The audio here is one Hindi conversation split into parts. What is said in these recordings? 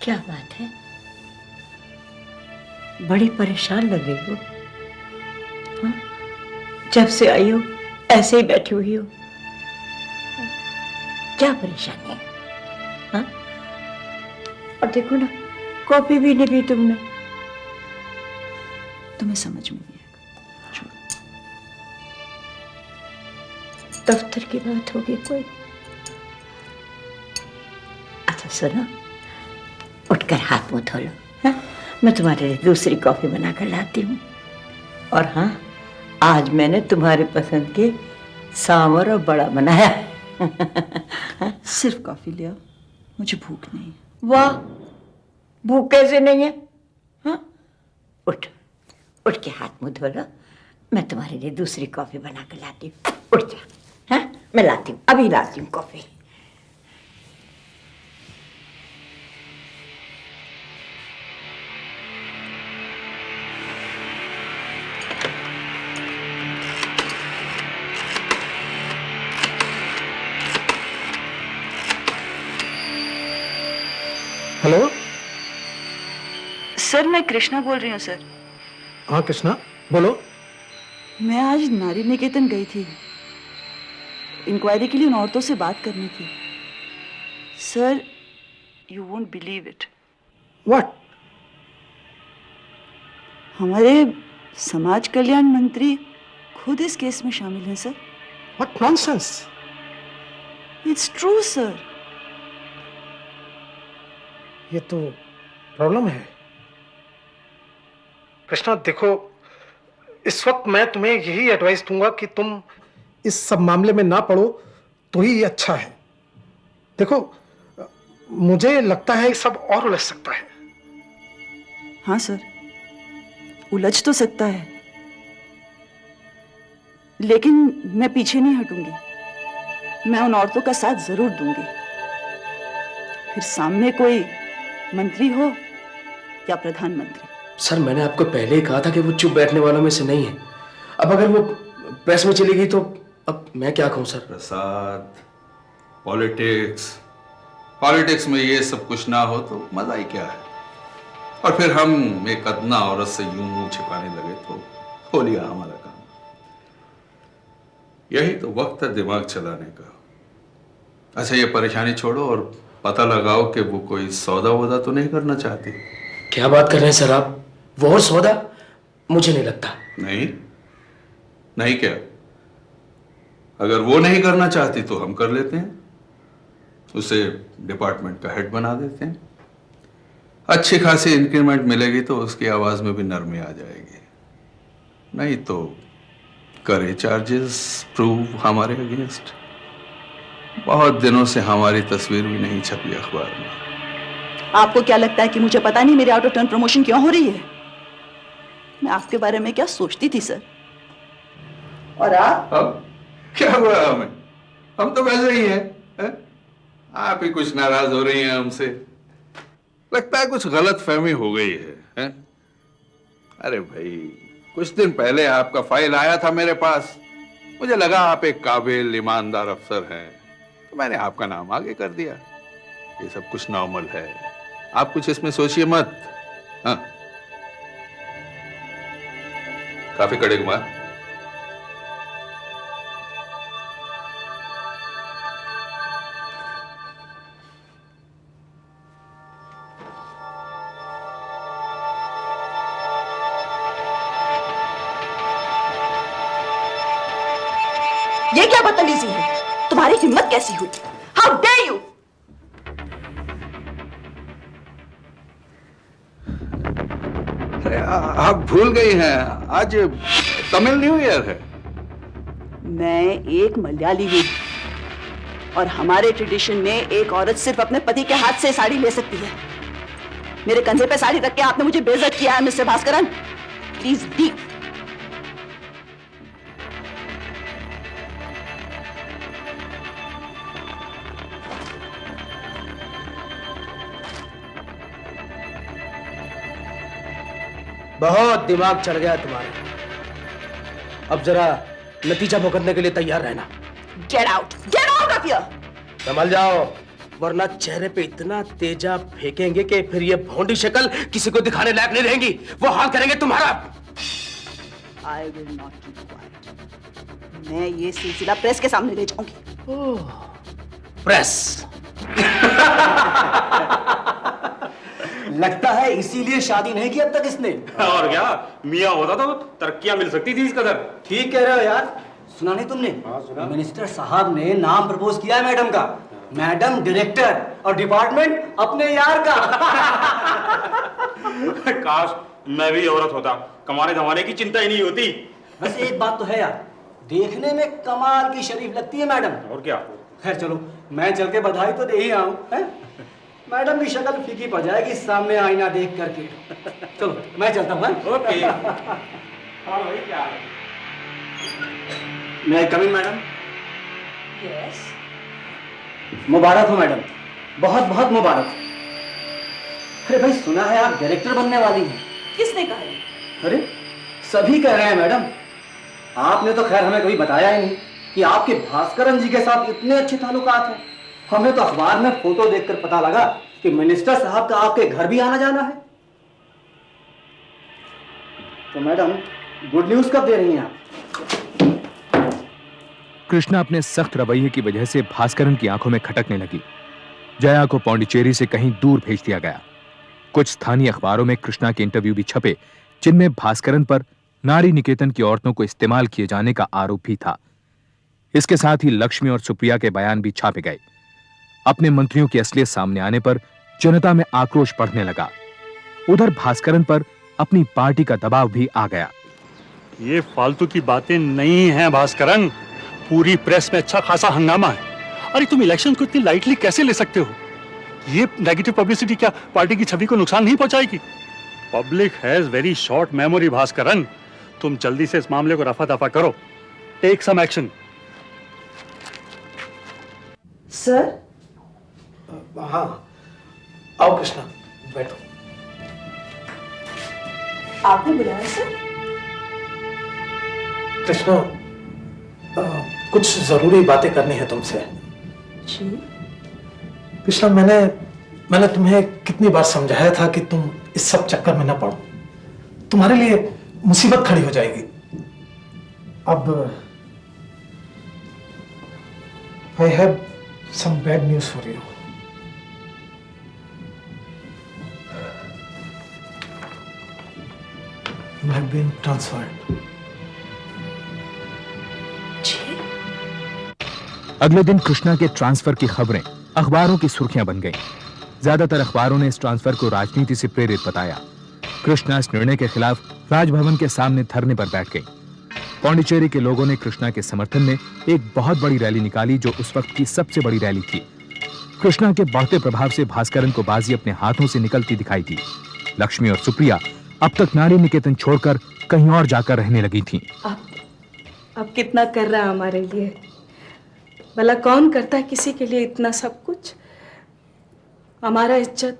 क्या बात है, बड़ी परेशान लग रही हो। हाँ? जब से आई हो ऐसे ही बैठी हुई हो, क्या परेशानी है? हाँ? और देखो ना, कॉफी भी नहीं पी तुमने। तुम्हें समझ में नहीं आएगा, छोड़ो। दफ्तर की बात होगी कोई? अच्छा सुनो, उठकर हाथ मुंह धो लो। हाँ? मैं तुम्हारे लिए दूसरी कॉफी बनाकर लाती हूँ। और हाँ, आज मैंने तुम्हारे पसंद के सांभर और बड़ा बनाया है। सिर्फ कॉफी ले आओ, मुझे भूख नहीं है। वाह, भूख कैसे नहीं है? हाँ? उठ, उठ के हाथ मुंह धो लो, मैं तुम्हारे लिए दूसरी कॉफी बना कर लाती हूँ। उठ जा। हाँ? मैं लाती हूँ, अभी लाती हूँ कॉफी। हेलो। सर, मैं कृष्णा बोल रही हूँ सर। हाँ कृष्णा, बोलो। मैं आज नारी निकेतन गई थी, इंक्वायरी के लिए उन औरतों से बात करनी थी। Sir, you won't believe it. What? हमारे समाज कल्याण मंत्री खुद इस केस में शामिल हैं sir. What nonsense. It's true sir. ये तो प्रॉब्लम है। कृष्णा देखो, इस वक्त मैं तुम्हें यही एडवाइस दूंगा कि तुम इस सब मामले में ना पड़ो तो ही ये अच्छा है। देखो, मुझे लगता है ये सब और उलझ सकता है। हाँ सर, उलझ तो सकता है, लेकिन मैं पीछे नहीं हटूंगी। मैं उन औरतों का साथ जरूर दूंगी, फिर सामने कोई मंत्री हो या प्रधानमंत्री। सर, मैंने आपको पहले ही कहा था कि वो चुप बैठने वालों में से नहीं है। अब अगर वो प्रेस में चली गई तो अब मैं क्या कहूं सर। प्रसाद, पॉलिटिक्स में ये सब कुछ ना हो तो मजा ही क्या है। और फिर हम एक अदना औरत से यूं मुंह छिपाने लगे तो हो लिया हमारा काम। यही तो वक्त है दिमाग चलाने का। अच्छा, ये परेशानी छोड़ो और पता लगाओ कि वो कोई सौदा वोदा तो नहीं करना चाहती। क्या बात कर रहे हैं सर आप? वो और सौदा? मुझे नहीं लगता। नहीं नहीं क्या? अगर वो नहीं करना चाहती तो हम कर लेते हैं, उसे डिपार्टमेंट का हेड बना देते हैं। अच्छी खासी इंक्रीमेंट मिलेगी तो उसकी आवाज में भी नरमी आ जाएगी। नहीं तो करे चार्जेस प्रूव हमारे अगेंस्ट। बहुत दिनों से हमारी तस्वीर भी नहीं छपी अखबार में। आपको क्या लगता है कि मुझे पता नहीं मेरी आउट ऑफ टर्न प्रमोशन क्यों हो रही है? मैं आपके बारे में क्या सोचती थी सर। और आप? अब क्या हुआ हमें? हम तो वैसे ही हैं। आप ही कुछ नाराज हो रही हैं हमसे। लगता है कुछ गलत फहमी हो गई है? अरे भाई, कुछ दिन पहले आपका फाइल आया था मेरे पास। मुझे लगा आप एक काबिल ईमानदार अफसर हैं, तो मैंने आपका नाम आगे कर दिया। ये सब कुछ नॉर्मल है, आप कुछ इसमें सोचिए मत। हाँ, काफी कड़े कुमार। ये क्या बदतमीजी है? तुम्हारी हिम्मत कैसी हुई? How dare you! अरे आप भूल गई हैं, आज तमिल न्यू ईयर है। मैं एक मलयाली हूँ और हमारे ट्रेडिशन में एक औरत सिर्फ अपने पति के हाथ से साड़ी ले सकती है। मेरे कंधे पे साड़ी रख के आपने मुझे बेइज्जत किया है मिस्टर भास्करन। Please leave. बहुत दिमाग चढ़ गया तुम्हारा। अब जरा नतीजा भुगतने के लिए तैयार रहना। Get out of here. संभल जाओ। वरना चेहरे पे इतना तेजाब फेंकेंगे कि फिर ये भौंडी शक्ल किसी को दिखाने लायक नहीं रहेंगी। वो हाल करेंगे तुम्हारा। I will not keep quiet. मैं ये सिलसिला प्रेस के सामने ले जाऊंगी। प्रेस। लगता है इसीलिए शादी नहीं की अब तक इसने। और क्या, मियाँ होता तो तरक्कियां मिल सकती थी इस कदर। ठीक कह रहे हो यार। सुना नहीं तुमने? मिनिस्टर साहब ने नाम प्रपोज किया है मैडम का। मैडम डायरेक्टर और डिपार्टमेंट अपने यार का। काश मैं भी औरत होता, कमाने धमाने की चिंता ही नहीं होती। वैसे एक बात तो है यार, देखने में कमाल की शरीफ लगती है मैडम। और क्या। खैर चलो, मैं चल के बधाई तो दे ही आऊं, हैं? मैडम की शक्ल फीकी पड़ जाएगी सामने आईना देख करके। चलो मैं चलता हूँ। ओके। हाँ भाई, क्या मैं आई कमिंग मैडम? यस। मुबारक हो मैडम, बहुत बहुत मुबारक। अरे भाई सुना है आप डायरेक्टर बनने वाली हैं। किसने कहा है? अरे सभी कह रहे हैं मैडम। आपने तो खैर हमें कभी बताया ही नहीं कि आपके भास्करन जी के साथ इतने अच्छे ताल्लुकात हैं। हमें तो अखबार में फोटो देखकर पता लगा कि मिनिस्टर साहब का आपके घर भी आना जाना है। तो मैडम गुड न्यूज कब दे रही हैं आप? कृष्णा अपने सख्त रवैये की वजह से भास्करन की आंखों में खटकने लगी। जया को पौंडीचेरी से कहीं दूर भेज दिया गया। कुछ स्थानीय अखबारों में कृष्णा के इंटरव्यू भी छपे, जिनमें भास्करन पर नारी निकेतन की औरतों को इस्तेमाल किए जाने का आरोप भी था। इसके साथ ही लक्ष्मी और सुप्रिया के बयान भी छापे गए। अपने मंत्रियों की असलियत सामने आने पर जनता में आक्रोश बढ़ने लगा। उधर भास्करन पर अपनी पार्टी का दबाव भी आ गया। ये फालतू की बातें नहीं हैं भास्करन। पूरी प्रेस में अच्छा खासा हंगामा है। अरे तुम इलेक्शन को इतनी लाइटली कैसे ले सकते हो? ये नेगेटिव पब्लिसिटी क्या पार्टी की छवि को नुकसान नहीं पहुंचाएगी? Public has very short memory Bhaskaran. तुम जल्दी से इस मामले को रफा दफा करो। Take some action. सर। हाँ, आओ कृष्णा, बैठो। आपने बुलाया सर? कृष्णा, कुछ जरूरी बातें करनी है तुमसे। जी। कृष्णा, मैंने तुम्हें कितनी बार समझाया था कि तुम इस सब चक्कर में न पड़ो। तुम्हारे लिए मुसीबत खड़ी हो जाएगी। अब I have some bad news for you. You have been transferred. अगले दिन कृष्णा के ट्रांसफर की खबरें अखबारों की सुर्खियां बन गईं। ज्यादातर अखबारों ने इस ट्रांसफर को राजनीति से प्रेरित बताया। कृष्णा इस निर्णय के खिलाफ राजभवन के सामने धरने पर बैठ गई। पौंडीचेरी के लोगों ने कृष्णा के समर्थन में एक बहुत बड़ी रैली निकाली, जो उस वक्त की सबसे बड़ी रैली थी। कृष्णा के बढ़ते प्रभाव से भास्करन को बाजी अपने हाथों से निकलती दिखाई दी। लक्ष्मी और सुप्रिया अब तक नारी निकेतन छोड़कर कहीं और जाकर रहने लगी थीं। अब कितना कर रहा है हमारे लिए। भला कौन करता है किसी के लिए इतना सब कुछ? हमारा इज्जत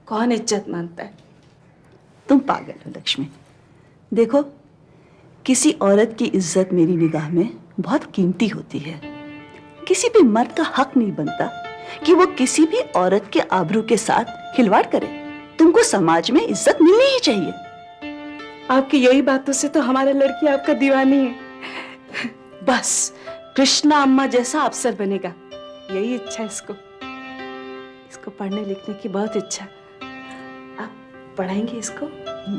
कौन इज्जत मानता है? तुम पागल हो लक्ष्मी। देखो, किसी औरत की इज्जत मेरी निगाह में बहुत कीमती होती है। किसी भी मर्द का हक नहीं बनता कि वो किसी भी औरत के आबरू के साथ खिलवाड़ करे। तुमको समाज में इज्जत मिलनी ही चाहिए। आपकी यही बातों से तो हमारा लड़की आपका दीवानी है। बस कृष्णा अम्मा जैसा अफसर बनेगा, यही इच्छा है इसको पढ़ने लिखने की बहुत इच्छा। आप पढ़ाएंगे इसको? तुम्हारे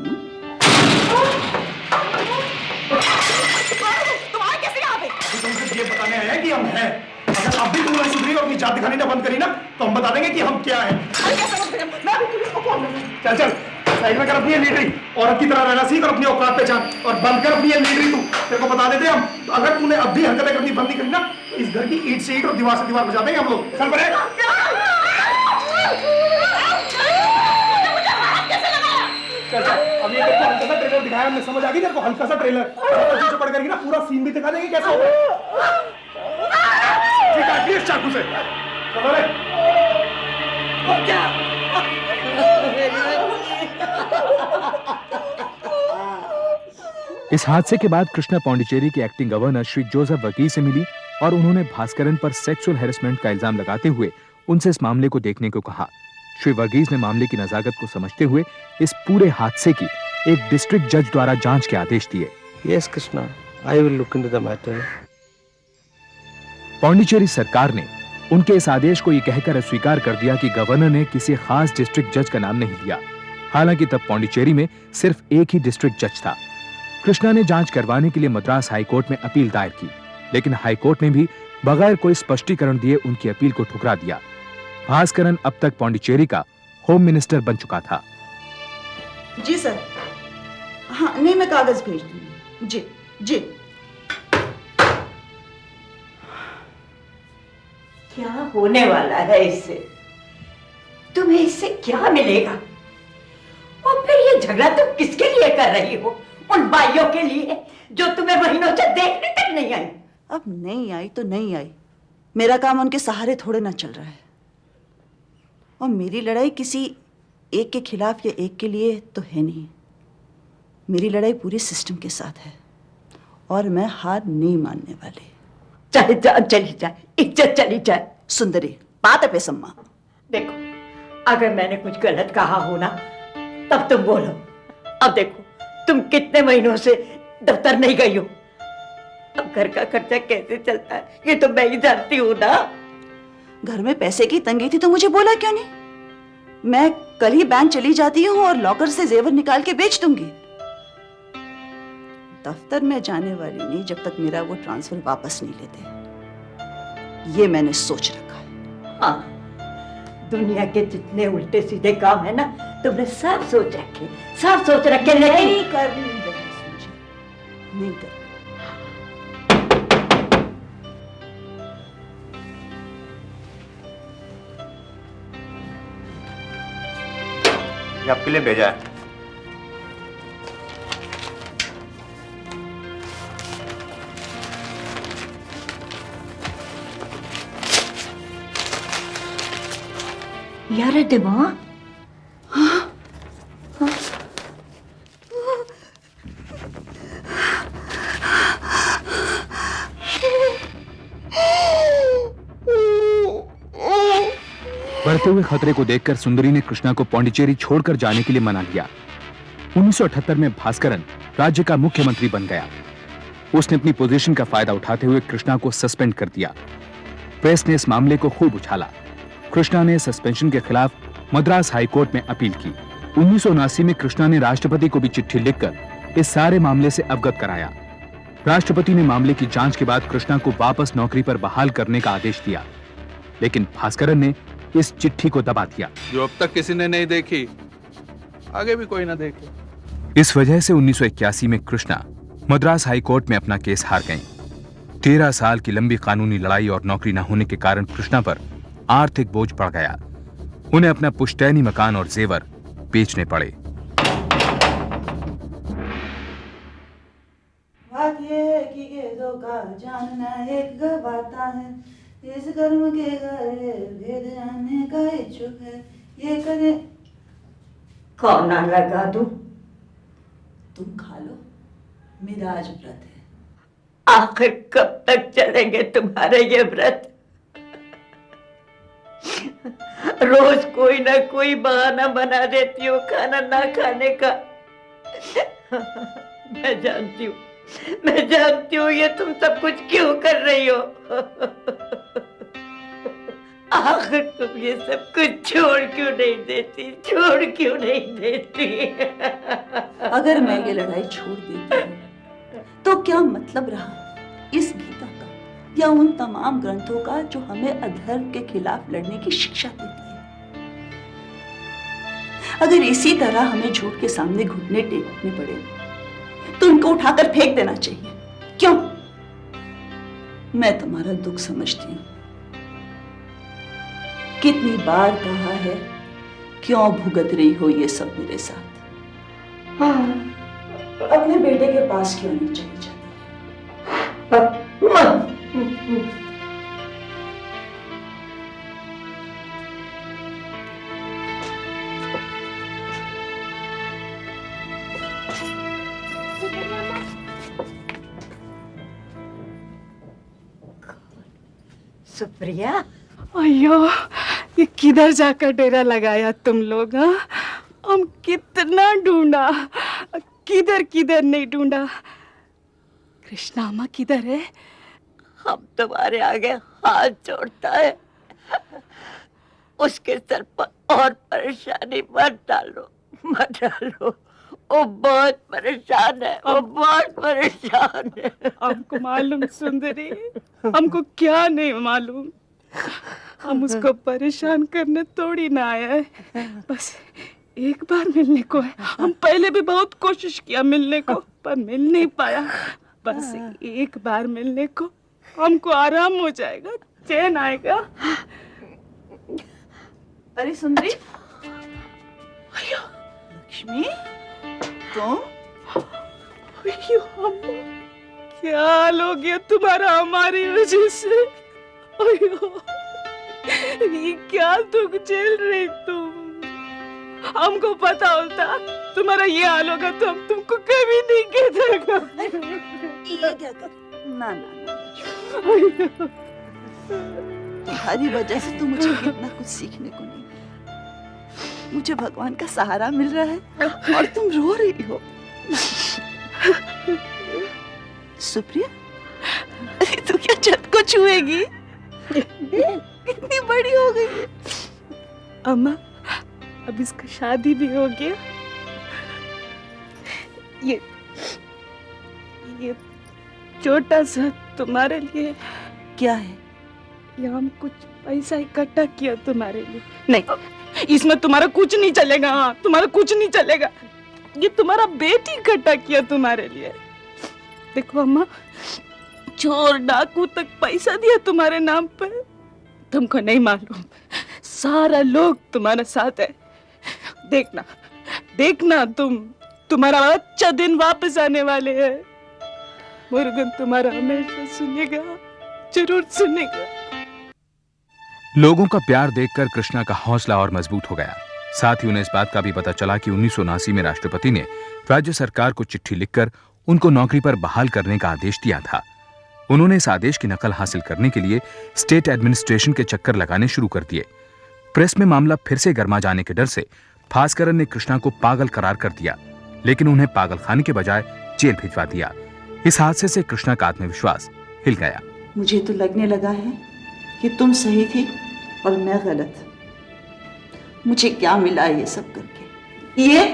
कैसे यहाँ पे? तुमसे ये बताने आया है कि हम हैं। अगर अब भी तुमने सुधरी और अपनी जात दिखानी ना बंद करी ना, तो हम बता देंगे कि हम क्या हैं। मैं अभी पुलिस को फोन करूंगा। चल साइड में कर अपनी लीडरी। औरत की तरह रहना सीख और अपनी औकात पहचान, और बंद कर अपनी लीडरी। तू तेरे को बता देते हम, तो अगर तूने अब भी हरकतें करनी बंद नहीं करी ना, तो इस घर की ईंट से ईंट और दीवार से दीवार बजा देंगे हम लोग। चल बड़े। चल अब ये हल्का सा ट्रेलर दिखाया हमने, समझ आ गई तेरे को? हल्का सा ट्रेलर पढ़ करके ना पूरा सीन भी दिखा देंगे कैसे होगा। ठीक है, प्लीज चाकू से चलो रे। इस हादसे के बाद कृष्णा पौंडीचेरी के एक्टिंग गवर्नर श्री जोसेफ वकील से मिली और उन्होंने भास्करन पर सेक्सुअल हैरेसमेंट का इल्जाम लगाते हुए उनसे इस मामले को देखने को कहा। श्री वर्गीस ने मामले की नजाकत को समझते हुए इस पूरे हादसे की एक डिस्ट्रिक्ट जज द्वारा जांच के आदेश दिए। Yes Krishna, I will look into the matter. Pondicherry सरकार ने उनके इस आदेश को यह कहकर अस्वीकार कर दिया कि गवर्नर ने किसी खास डिस्ट्रिक्ट जज का नाम नहीं लिया। हालांकि तब पौंडीचेरी में सिर्फ एक ही डिस्ट्रिक्ट जज था। कृष्णा ने जांच करवाने के लिए मद्रास हाईकोर्ट में अपील दायर की, लेकिन हाईकोर्ट ने भी बगैर कोई स्पष्टीकरण दिए उनकी अपील को ठुकरा दिया। भास्करन अब तक पौंडीचेरी का होम मिनिस्टर बन चुका था। जी सर। हाँ नहीं, मैं कागज भेज दूंगी। जी जी। क्या होने वाला है इससे? तुम्हें इससे क्या मिलेगा? और फिर ये झगड़ा तुम किसके लिए कर रही हो? उन भाइयों के लिए जो तुम्हें महीनों से देखने तक नहीं आई। अब नहीं आई तो नहीं आई, मेरा काम उनके सहारे थोड़े ना चल रहा है। और मेरी लड़ाई किसी एक के खिलाफ या एक के लिए तो है नहीं। मेरी लड़ाई पूरे सिस्टम के साथ है और मैं हार नहीं मानने वाली। चाहे जान चली जाए, इज्जत चली जाए। सुंदरी, बात है पेसम्मा। देखो, अगर मैंने कुछ गलत कहा हो ना, तब तुम बोलो। अब देखो, तुम कितने महीनों से दफ्तर नहीं गई हो। अब घर का खर्चा कैसे चलता है ये तो मैं ही जानती हूँ ना। घर में पैसे की तंगी थी तो मुझे बोला क्यों नहीं? मैं कल ही बैंक चली जाती हूँ और लॉकर से जेवर निकाल के बेच दूंगी। दफ्तर में जाने वाली नहीं जब तक मेरा वो ट्रांसफर वापस नहीं लेते। ये मैंने सोच रखा है। हाँ, दुनिया के जितने उल्टे सीधे काम है ना, तुमने सब सोच रखे, सब सोच रखे, लेकिन नहीं करनी मुझे, नहीं करनी। आपके लिए भेजा है। यार दिमाग, बढ़ते हुए खतरे को देखकर सुंदरी ने कृष्णा को पौंडीचेरी छोड़कर जाने के लिए मना किया। 1978 में भास्करन राज्य का मुख्यमंत्री बन गया। उसने अपनी पोजीशन का फायदा उठाते हुए कृष्णा को सस्पेंड कर दिया। प्रेस ने इस मामले को खूब उछाला। कृष्णा ने सस्पेंशन के खिलाफ मद्रास हाईकोर्ट में अपील की। 1979 में कृष्णा ने राष्ट्रपति को भी चिट्ठी लिखकर इस सारे मामले से अवगत कराया। राष्ट्रपति ने मामले की जांच के बाद कृष्णा को वापस नौकरी पर बहाल करने का आदेश दिया, लेकिन भास्करन ने इस चिट्ठी को दबा दिया। जो अब तक किसी ने नहीं देखी, आगे भी कोई ना देखे। इस वजह से 1981 में कृष्णा मद्रास हाईकोर्ट में अपना केस हार गईं। 13 साल की लंबी कानूनी लड़ाई और नौकरी न होने के कारण कृष्णा पर आर्थिक बोझ बढ़ गया। उन्हें अपना पुश्तैनी मकान और जेवर बेचने पड़े। बात ये है कि गेदों का जानना एक गवाता है, इस कर्म के गहरे भेद जानने का इच्छुक है। ये करे कौन ना लगा दूं? तुम खा लो, मेरा आज व्रत है। आखिर कब तक चलेंगे तुम्हारे ये व्रत? रोज कोई ना कोई बहाना बना देती हो खाना ना खाने का। मैं जानती हूँ ये तुम सब कुछ क्यों कर रही हो। आखिर तुम ये सब कुछ छोड़ क्यों नहीं देती? अगर मैं ये लड़ाई छोड़ देती हूँ तो क्या मतलब रहा इस गीता का या उन तमाम ग्रंथों का जो हमें अधर्म के खिलाफ लड़ने की शिक्षा देती है? अगर इसी तरह हमें झूठ के सामने घुटने टेकने पड़े तो उनको उठाकर फेंक देना चाहिए। क्यों? मैं तुम्हारा दुख समझती हूँ। कितनी बार कहा है, क्यों भुगत रही हो ये सब मेरे साथ? हाँ, अपने बेटे के पास क्यों नहीं चली जाती? सुप्रिया, अयो ये किधर जाकर डेरा लगाया तुम लोग? हाँ, हम कितना ढूंढा, किधर किधर नहीं ढूंढा। कृष्णा अम्मा किधर है? हम तुम्हारे आगे हाथ जोड़ता है, उसके सर पर और परेशानी मत डालो, मत डालो। वो बहुत परेशान है, वो बहुत परेशान है। हमको मालूम सुंदरी, हमको क्या नहीं मालूम। हम उसको परेशान करने थोड़ी ना आया है, बस एक बार मिलने को है। हम पहले भी बहुत कोशिश किया मिलने को, पर मिल नहीं पाया। बस एक बार मिलने को हमको आराम हो जाएगा, चैन आएगा। अरे सुंदरी, लक्ष्मी, तुम? अयो अम्मा, क्या हाल हो गया तुम्हारा हमारी वजह से? अयो, ये क्या दुख झेल रही तुम? हमको पता होता तुम्हारा ये हाल होगा तो हम तुमको कभी नहीं कहते। ये क्या कर? ना ना ना, तुम्हारी वजह से तो मुझे कितना कुछ सीखने को नहीं, मुझे भगवान का सहारा मिल रहा है और तुम रो रही हो। सुप्रिया, अरे तू क्या छत को छुएगी? कितनी बड़ी हो गई है। अम्मा, अब इसका शादी भी हो गया। ये छोटा सा तुम्हारे लिए। क्या है? ये हम कुछ पैसा इकट्ठा किया तुम्हारे लिए। नहीं, इसमें तुम्हारा कुछ नहीं चलेगा। हाँ, तुम्हारा कुछ नहीं चलेगा। ये तुम्हारा बेटी इकट्ठा किया तुम्हारे लिए। देखो अम्मा, चोर डाकू तक पैसा दिया तुम्हारे नाम पे। तुमको नहीं मालूम, सारा लोग तुम्हारे साथ है। देखना देखना, तुम्हारा अच्छा दिन वापस आने वाले हैं। मुरुगन तुम्हारा हमेशा सुनेगा, जरूर सुनेगा। लोगों का प्यार देखकर कृष्णा का हौसला और मजबूत हो गया। साथ ही उन्हें इस बात का भी पता चला कि 1979 में राष्ट्रपति ने राज्य सरकार को चिट्ठी लिखकर उनको नौकरी पर बहाल करने का आदेश दिया था। उन्होंने इस आदेश की नकल हासिल करने के लिए स्टेट एडमिनिस्ट्रेशन के चक्कर लगाने शुरू कर दिए। प्रेस में मामला फिर से गर्मा जाने के डर से भास्करन ने कृष्णा को पागल करार कर दिया, लेकिन उन्हें पागलखाने के बजाय जेल भिजवा दिया। इस हादसे से कृष्णा का आत्मविश्वास हिल गया। मुझे तो लगने लगा है कि तुम सही थी और मैं गलत। मुझे क्या मिला ये सब करके? ये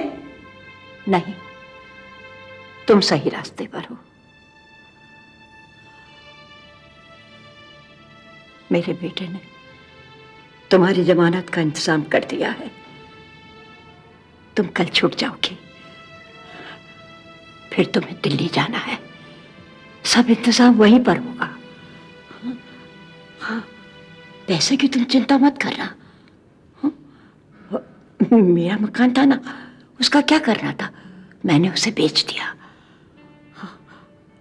नहीं, तुम सही रास्ते पर हो। मेरे बेटे ने तुम्हारी जमानत का इंतजाम कर दिया है। तुम कल छूट जाओगी, फिर तुम्हें दिल्ली जाना है। सब इंतजाम वहीं पर होगा। हाँ, पैसे की तुम चिंता मत करना। मेरा मकान था ना, उसका क्या करना था? मैंने उसे बेच दिया।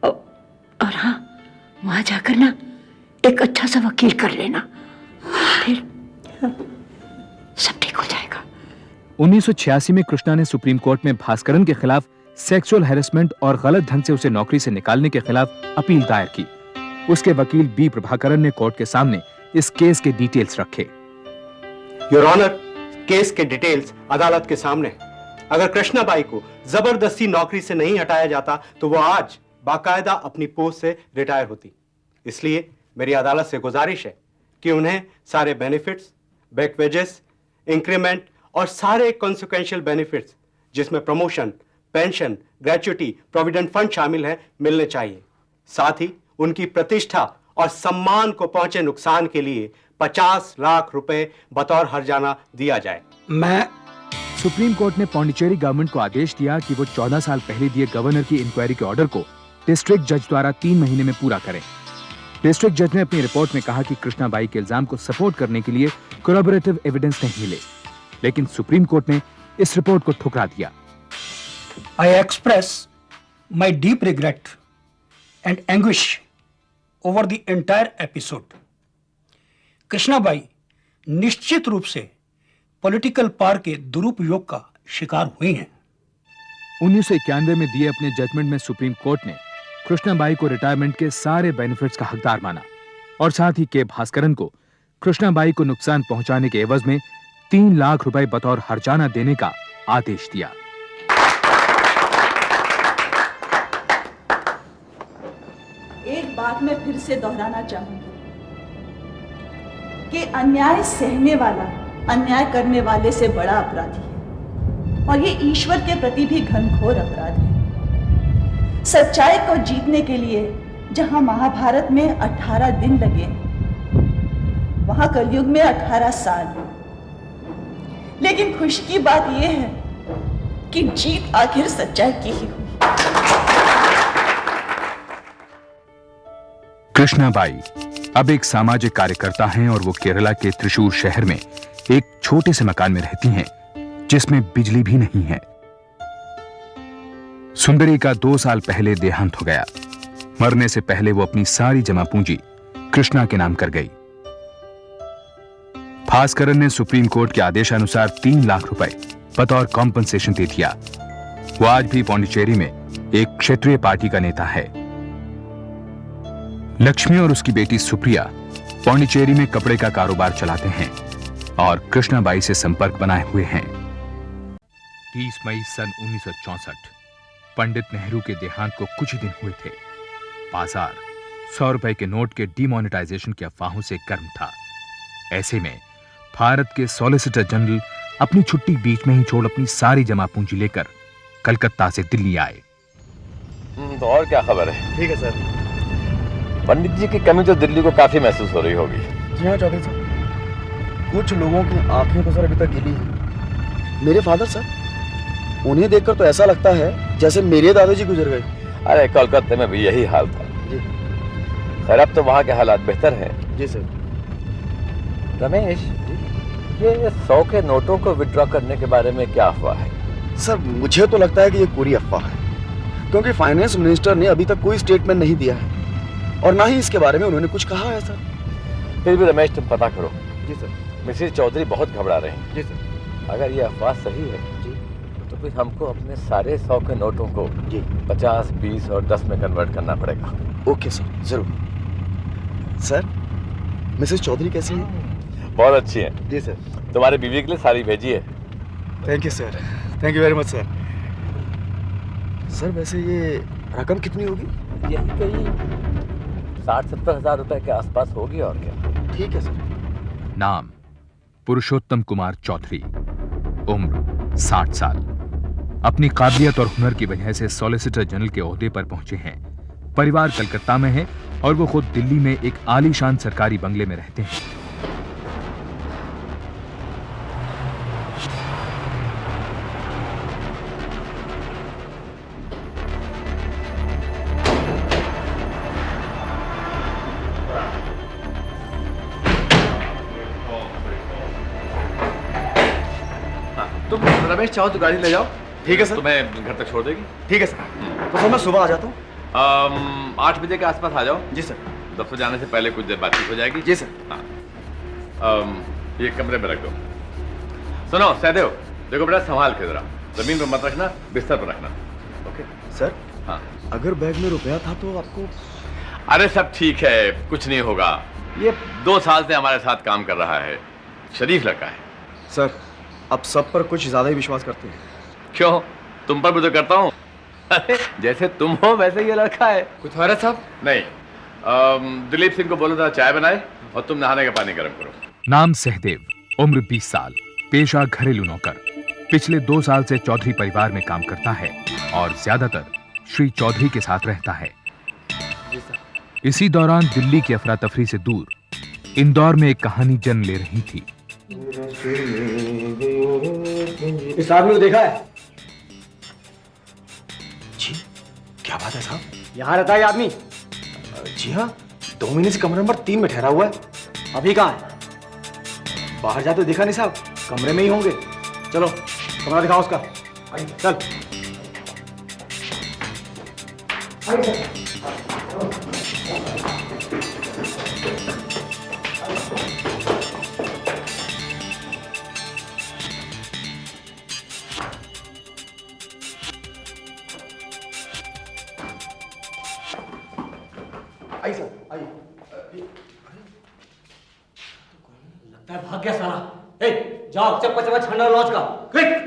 और हाँ, वहां जाकर ना एक अच्छा सा वकील कर लेना, फिर सब ठीक हो जाएगा। 1986 में कृष्णा ने सुप्रीम कोर्ट में भास्करन के खिलाफ सेक्सुअल हैरेसमेंट और गलत ढंग से उसे नौकरी से निकालने के खिलाफ अपील दायर की। उसके वकील बी प्रभाकरन ने कोर्ट के सामने इस केस के डिटेल्स रखे। योर ऑनर, केस के डिटेल्स अदालत के सामने। अगर कृष्णाबाई को जबरदस्ती नौकरी से नहीं हटाया जाता तो वो आज बाकायदा अपनी पोस्ट से रिटायर होती। इसलिए मेरी अदालत से गुजारिश है कि उन्हें सारे बेनिफिट्स, बैक वेजेस, इंक्रीमेंट और सारे कॉन्सिक्वेंशियल बेनिफिट्स जिसमें promotion, pension, gratuity, provident fund शामिल है, मिलने चाहिए। साथ ही उनकी प्रतिष्ठा और सम्मान को पहुंचे नुकसान के लिए 50 लाख रुपए बतौर हर्जाना दिया जाए। मैं सुप्रीम कोर्ट ने पौंडीचेरी गवर्नमेंट को आदेश दिया कि वो 14 साल पहले दिए गवर्नर की इंक्वायरी के ऑर्डर को डिस्ट्रिक्ट जज द्वारा 3 महीने में पूरा करें। डिस्ट्रिक्ट जज ने अपनी रिपोर्ट में कहा कि कृष्णाबाई के इल्जाम को सपोर्ट करने के लिए कोलैबोरेटिव एविडेंस नहीं मिले, लेकिन सुप्रीम कोर्ट ने इस रिपोर्ट को ठुकरा दिया। I express my deep regret and anguish over the entire episode. Krishnabai निश्चित रूप से पॉलिटिकल पावर के दुरुपयोग का शिकार हुई हैं। 1991 में दिए अपने जजमेंट में सुप्रीम कोर्ट ने कृष्णाबाई को रिटायरमेंट के सारे बेनिफिट्स का हकदार माना और साथ ही के भास्करन को कृष्णाबाई को नुकसान पहुंचाने के एवज में 3 लाख रुपए बतौर हर्जाना देने का आदेश दिया। एक बात मैं फिर से दोहराना चाहूंगी कि अन्याय सहने वाला अन्याय करने वाले से बड़ा अपराधी है, और ये ईश्वर के प्रति भी घनघोर अपराध है। सच्चाई को जीतने के लिए जहां महाभारत में 18 दिन लगे, वहां कलयुग में 18 साल। लेकिन खुशी की बात यह है कि जीत आखिर सच्चाई की ही हुई। कृष्णाबाई अब एक सामाजिक कार्यकर्ता हैं और वो केरला के त्रिशूर शहर में एक छोटे से मकान में रहती हैं, जिसमें बिजली भी नहीं है। सुंदरी का 2 साल पहले देहांत हो गया। मरने से पहले वो अपनी सारी जमा पूंजी कृष्णा के नाम कर गई। भास्करन ने सुप्रीम कोर्ट के आदेशानुसार 3 लाख रुपए बतौर कॉम्पनसेशन दे दिया। वो आज भी पौंडीचेरी में एक क्षेत्रीय पार्टी का नेता है। लक्ष्मी और उसकी बेटी सुप्रिया पौंडीचेरी में कपड़े का कारोबार चलाते हैं और कृष्णाबाई से संपर्क बनाए हुए हैं। 30 मई सन 1964 पंडित नेहरू के देहांत को कुछ ही दिन हुए थे। बाजार 100 रुपए के नोट के डिमोनेटाइजेशन की अफवाहों से गर्म था। ऐसे में भारत के सॉलिसिटर जनरल अपनी छुट्टी बीच में ही छोड़ अपनी सारी जमा पूंजी लेकर कलकत्ता से दिल्ली आए। तो और क्या खबर है? ठीक है सर। पंडित जी की कमी तो दिल्ली को काफी महसूस हो रही होगी। जी हाँ चौधरी साहब, कुछ लोगों की आंखें तो सर अभी तक गिली है। मेरे फादर सर, उन्हें देखकर तो ऐसा लगता है जैसे मेरे दादाजी गुजर गए। अरे कलकत्ते में भी यही हाल था जी। खैर अब तो वहाँ के हालात बेहतर हैं। जी सर। रमेश, ये 100 के नोटों को विड्रॉ करने के बारे में क्या अफवाह है? सर मुझे तो लगता है कि ये पूरी अफवाह है, क्योंकि फाइनेंस मिनिस्टर ने अभी तक कोई स्टेटमेंट नहीं दिया है और ना ही इसके बारे में उन्होंने कुछ कहा है सर। फिर भी रमेश तुम पता करो। जी सर। मिसेस चौधरी बहुत घबरा रहे हैं। जी सर। अगर ये अफवाह सही है जी, तो फिर हमको अपने सारे 100 के नोटों को जी 50, 20 और 10 में कन्वर्ट करना पड़ेगा। ओके सर, जरूर। सर मिसेस चौधरी कैसी है? बहुत अच्छी है। जी सर। तुम्हारी बीवी के लिए साड़ी भेजी है। Thank you sir, thank you very much sir. Sir वैसे ये रकम कितनी होगी? यही कहीं 60-70 हजार रुपए के आसपास होगी और क्या। ठीक है सर। नाम पुरुषोत्तम कुमार चौधरी, उम्र 60 साल। अपनी काबिलियत और हुनर की वजह से सॉलिसिटर जनरल के ओहदे पर पहुंचे हैं। परिवार कलकत्ता में है और वो खुद दिल्ली में एक आलीशान सरकारी बंगले में रहते हैं। तुम रमेश चाहो तो गाड़ी ले जाओ। ठीक है सर। तुम्हें घर तक छोड़ देगी। ठीक है सर। तो सर मैं सुबह आ जाता हूँ। 8 बजे के आसपास आ जाओ। जी सर। दफ्तर जाने से पहले कुछ देर बातचीत हो जाएगी। जी सर। हाँ। ये कमरे में रख दो। सुनो सहदेव, देखो बेटा संभाल के जरा, जमीन पर मत रखना, बिस्तर पर रखना। Okay sir. हाँ। अगर बैग में रुपया था तो आपको? अरे सब ठीक है, कुछ नहीं होगा। ये 2 साल से हमारे साथ काम कर रहा है, शरीफ लड़का है। सर आप सब पर कुछ ज्यादा ही विश्वास करते हैं। क्यों? तुम पर भी तो करता हूँ। अरे जैसे तुम हो वैसे ये लड़का है। कुछ हो रहा साहब? नहीं, दिलीप सिंह को बोलो था चाय बनाए और तुम नहाने का पानी गर्म करो। नाम सहदेव, उम्र 20 साल, पेशा घरेलू नौकर। पिछले 2 साल से चौधरी परिवार में काम करता है और ज्यादातर श्री चौधरी के साथ रहता है। इसी दौरान दिल्ली की अफरा तफरी से दूर इंदौर में एक कहानी जन्म ले रही थी। इस आदमी को देखा है? जी क्या बात है साहब? यहाँ रहता है ये आदमी? जी हाँ, 2 महीने से कमरे नंबर 3 में ठहरा हुआ है। अभी कहाँ है? बाहर जाते देखा नहीं साहब, कमरे में ही होंगे। चलो कमरा दिखाओ उसका। चल। आइए सर, आइए। भाग गया साला। ए, जाओ चप्पा चप्पा छंडा लॉज का, क्विक।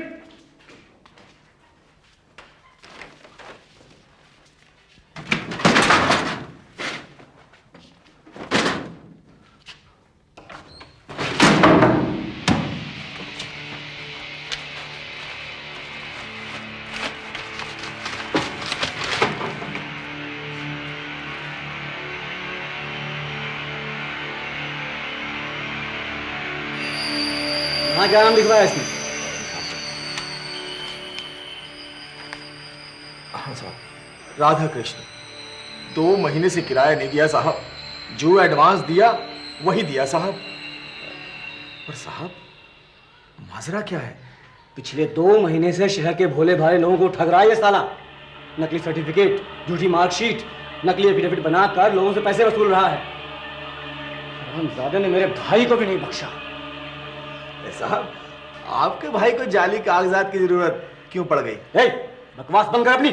क्या नाम लिखवाया इसने? हाँ साहब, राधा कृष्ण। 2 महीने से किराया नहीं दिया साहब। जो एडवांस दिया वही दिया साहब। पर साहब, माजरा क्या है? पिछले 2 महीने से शहर के भोले भाले लोगों को ठग रहा है ये साला। नकली सर्टिफिकेट, झूठी मार्कशीट, नकली एफिडेविट बनाकर लोगों से पैसे वसूल रहा है। हरामजादे ने मेरे भाई को भी नहीं बख्शा। साहब, आपके भाई को जाली कागजात की जरूरत क्यों पड़ गई? बकवास बंद कर अपनी।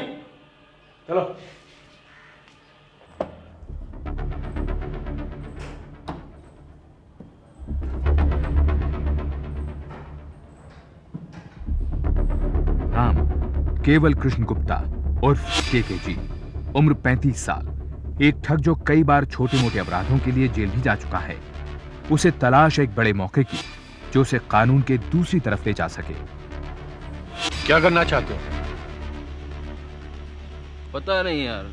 चलो। नाम केवल कृष्ण गुप्ता उर्फ केकेजी, उम्र 35 साल। एक ठग जो कई बार छोटे मोटे अपराधों के लिए जेल भी जा चुका है। उसे तलाश एक बड़े मौके की जो उसे कानून के दूसरी तरफ ले जा सके। क्या करना चाहते हो? पता नहीं यार,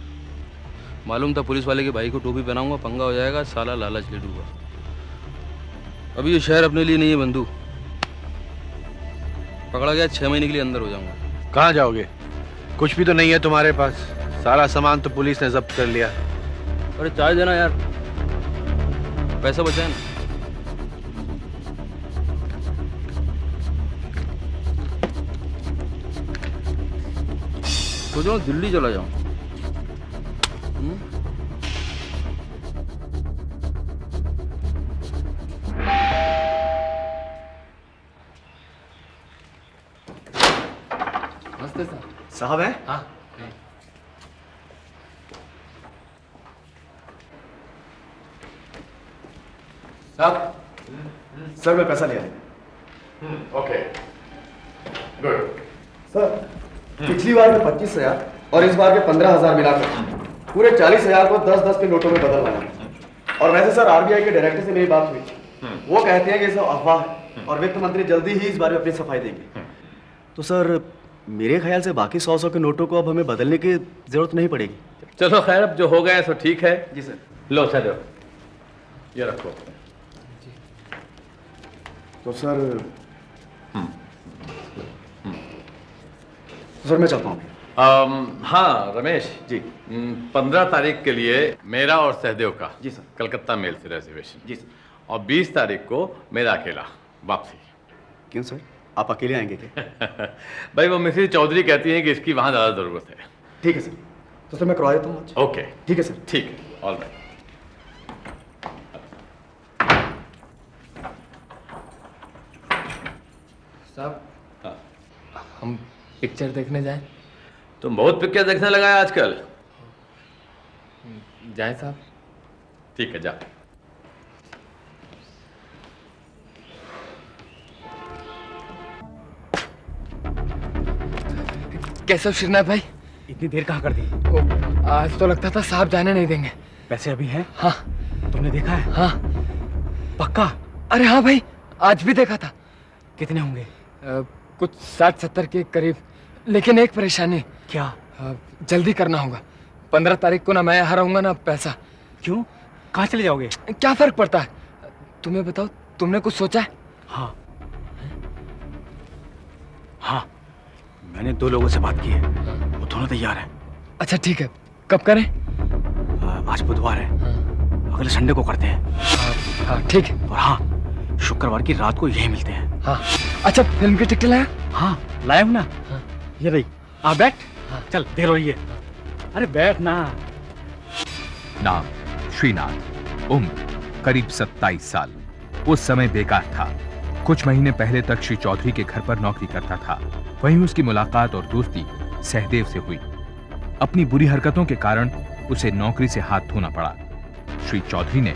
मालूम था पुलिस वाले के भाई को टोपी पहनाऊंगा पंगा हो जाएगा, साला लालच ले लूंगा। अभी ये शहर अपने लिए नहीं है बंधु। पकड़ा गया 6 महीने के लिए अंदर हो जाऊंगा। कहाँ जाओगे? कुछ भी तो नहीं है तुम्हारे पास। सारा सामान तो पुलिस ने जब्त कर लिया। अरे चाय देना यार, पैसा बचाए ना। सोच रहा हूँ दिल्ली चला जाऊं। नमस्ते सर। साहब हैं? हाँ। साहब, सर मैं पैसा ले आया। Okay, good. सर, पिछली बार के 25,000 और इस बार के 15,000 मिलाकर पूरे 40,000 को 10-10 के नोटों में बदलना है। और वैसे सर आरबीआई के डायरेक्टर से मेरी बात हुई। वो कहते हैं कि ये सब अफवाह है और वित्त मंत्री जल्दी ही इस बारे में अपनी सफाई देंगे। तो सर मेरे ख्याल से बाकी 100 के नोटों को अब हमें बदलने की जरूरत नहीं पड़ेगी। चलो खैर, अब जो हो गया सो ठीक है। जी सर। लो सर, ये रखो। तो सर सर मैं चलता हूँ। हाँ रमेश जी, 15 तारीख के लिए मेरा और सहदेव का जी सर कलकत्ता मेल से रिजर्वेशन। जी सर। और 20 तारीख को मेरा अकेला वापसी। क्यों सर, आप अकेले आएंगे क्या? भाई वो मिसेस चौधरी कहती हैं कि इसकी वहाँ ज़्यादा ज़रूरत है। ठीक है सर, तो सर मैं करवा देता हूँ। ओके ठीक है सर। ठीक है, ऑल राइट। साहब, हम पिक्चर देखने जाएं? तुम बहुत पिक्चर देखने लगा है आजकल। जाएं साहब? ठीक है, जा। कैसे हो श्रीनाथ भाई? इतनी देर कहाँ कर दी? आज तो लगता था साहब जाने नहीं देंगे। पैसे अभी हैं? हाँ। तुमने देखा है? हाँ। पक्का? अरे हाँ भाई, आज भी देखा था। कितने होंगे? कुछ 60-70 के करीब, लेकिन एक परेशानी। क्या? जल्दी करना होगा। 15 तारीख को ना मैं यहाँ रहूंगा ना पैसा। क्यों? कहाँ चले जाओगे? क्या फर्क पड़ता है? तुम्हें बताओ, तुमने कुछ सोचा है? हाँ हाँ, मैंने 2 लोगों से बात की है, वो दोनों तैयार हैं। अच्छा ठीक है, कब करें? आज बुधवार है, अगले संडे को करते हैं। हाँ ठीक है। और हाँ, शुक्रवार की रात को यही मिलते हैं। हाँ। अच्छा, फिल्म की टिकट लाया? हाँ लाया हूं ना। हाँ। ये रही, आ बैठ। हाँ। चल देर हो रही है। अरे बैठ ना। नाम श्रीनाथ, उम्र करीब 27 साल। उस समय बेकार था। कुछ महीने पहले तक श्री चौधरी के घर पर नौकरी करता था। वहीं उसकी मुलाकात और दोस्ती सहदेव से हुई। अपनी बुरी हरकतों के कारण उसे नौकरी से हाथ धोना पड़ा। श्री चौधरी ने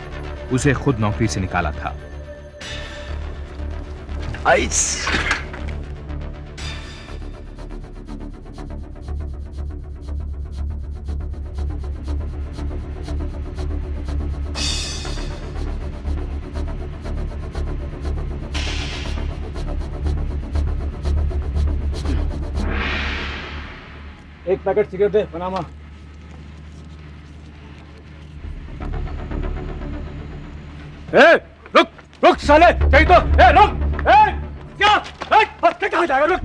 उसे खुद नौकरी से निकाला था। आइस। एक पैकेट सिगरेट दे पनामा। रुक रुक साले, कहीं तो रुक। क्या कहाँ जाएगा, रुक।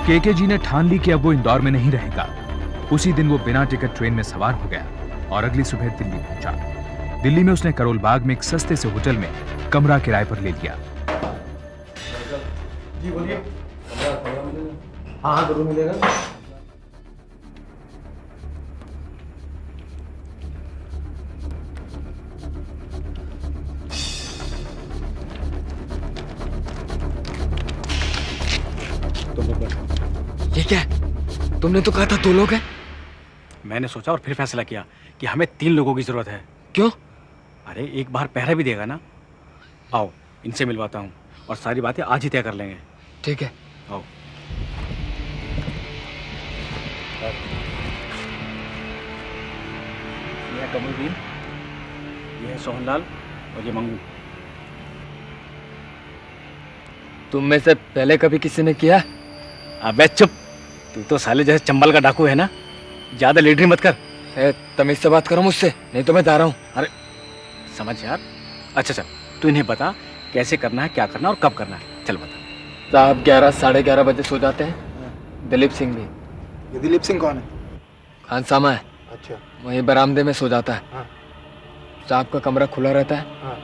केके ने ठान ली कि अब वो इंदौर में नहीं रहेगा। उसी दिन वो बिना टिकट ट्रेन में सवार हो गया और अगली सुबह दिल्ली पहुंचा। दिल्ली में उसने करोल बाग में एक सस्ते से होटल में कमरा किराए पर ले लिया। जी बोलिए। हाँ जरूर मिलेगा। ये क्या है? तुमने तो कहा था 2 लोग हैं। मैंने सोचा और फिर फैसला किया कि हमें 3 लोगों की जरूरत है। क्यों? अरे एक बार पहरा भी देगा ना। आओ इनसे मिलवाता हूँ और सारी बातें आज ही तय कर लेंगे। ठीक है आओ। ये है कमलदीन, ये है सोहनलाल और ये मंगू। तुम में से पहले कभी किसी ने किया? अबे चुप, तू तो साले जैसे चंबल का डाकू है ना, ज्यादा लीडरी मत कर। तमीज से बात करो मुझसे, नहीं तो मैं जा रहा हूँ। अरे समझ यार। अच्छा चल तू इन्हें बता कैसे करना है, क्या करना है और कब करना है। चल बता। साहब 11 साढ़े 11 बजे सो जाते हैं। दिलीप सिंह भी। ये दिलीप सिंह कौन है? खानसामा है। अच्छा। वहीं बरामदे में सो जाता है। हाँ। साहब का कमरा खुला रहता है। हाँ।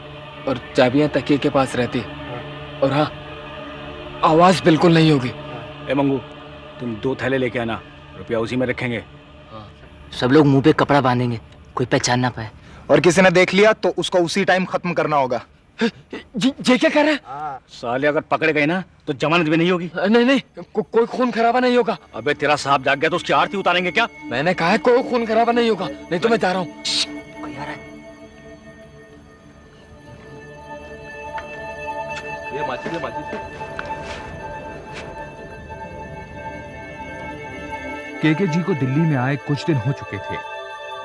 और चाबियां तकिए के पास रहती है। और हाँ, आवाज बिल्कुल नहीं होगी। ए मंगू, तुम 2 थैले लेके आना, रुपया उसी में रखेंगे। सब लोग मुंह पे कपड़ा बांधेंगे, कोई पहचान ना पाए। और किसी ने देख लिया तो उसको उसी टाइम खत्म करना होगा। ये क्या कह रहा है? साले अगर पकड़े गए ना तो जमानत भी नहीं होगी। नहीं नहीं, कोई खून खराबा नहीं होगा। अबे तेरा साहब जाग गया तो उसकी आरती उतारेंगे क्या? मैंने कहा है कोई खून खराबा नहीं होगा, नहीं तो मैं जा रहा हूँ। कोई आ रहा है। ये माचिस है, माचिस है। केके जी को दिल्ली में आए कुछ दिन हो चुके थे,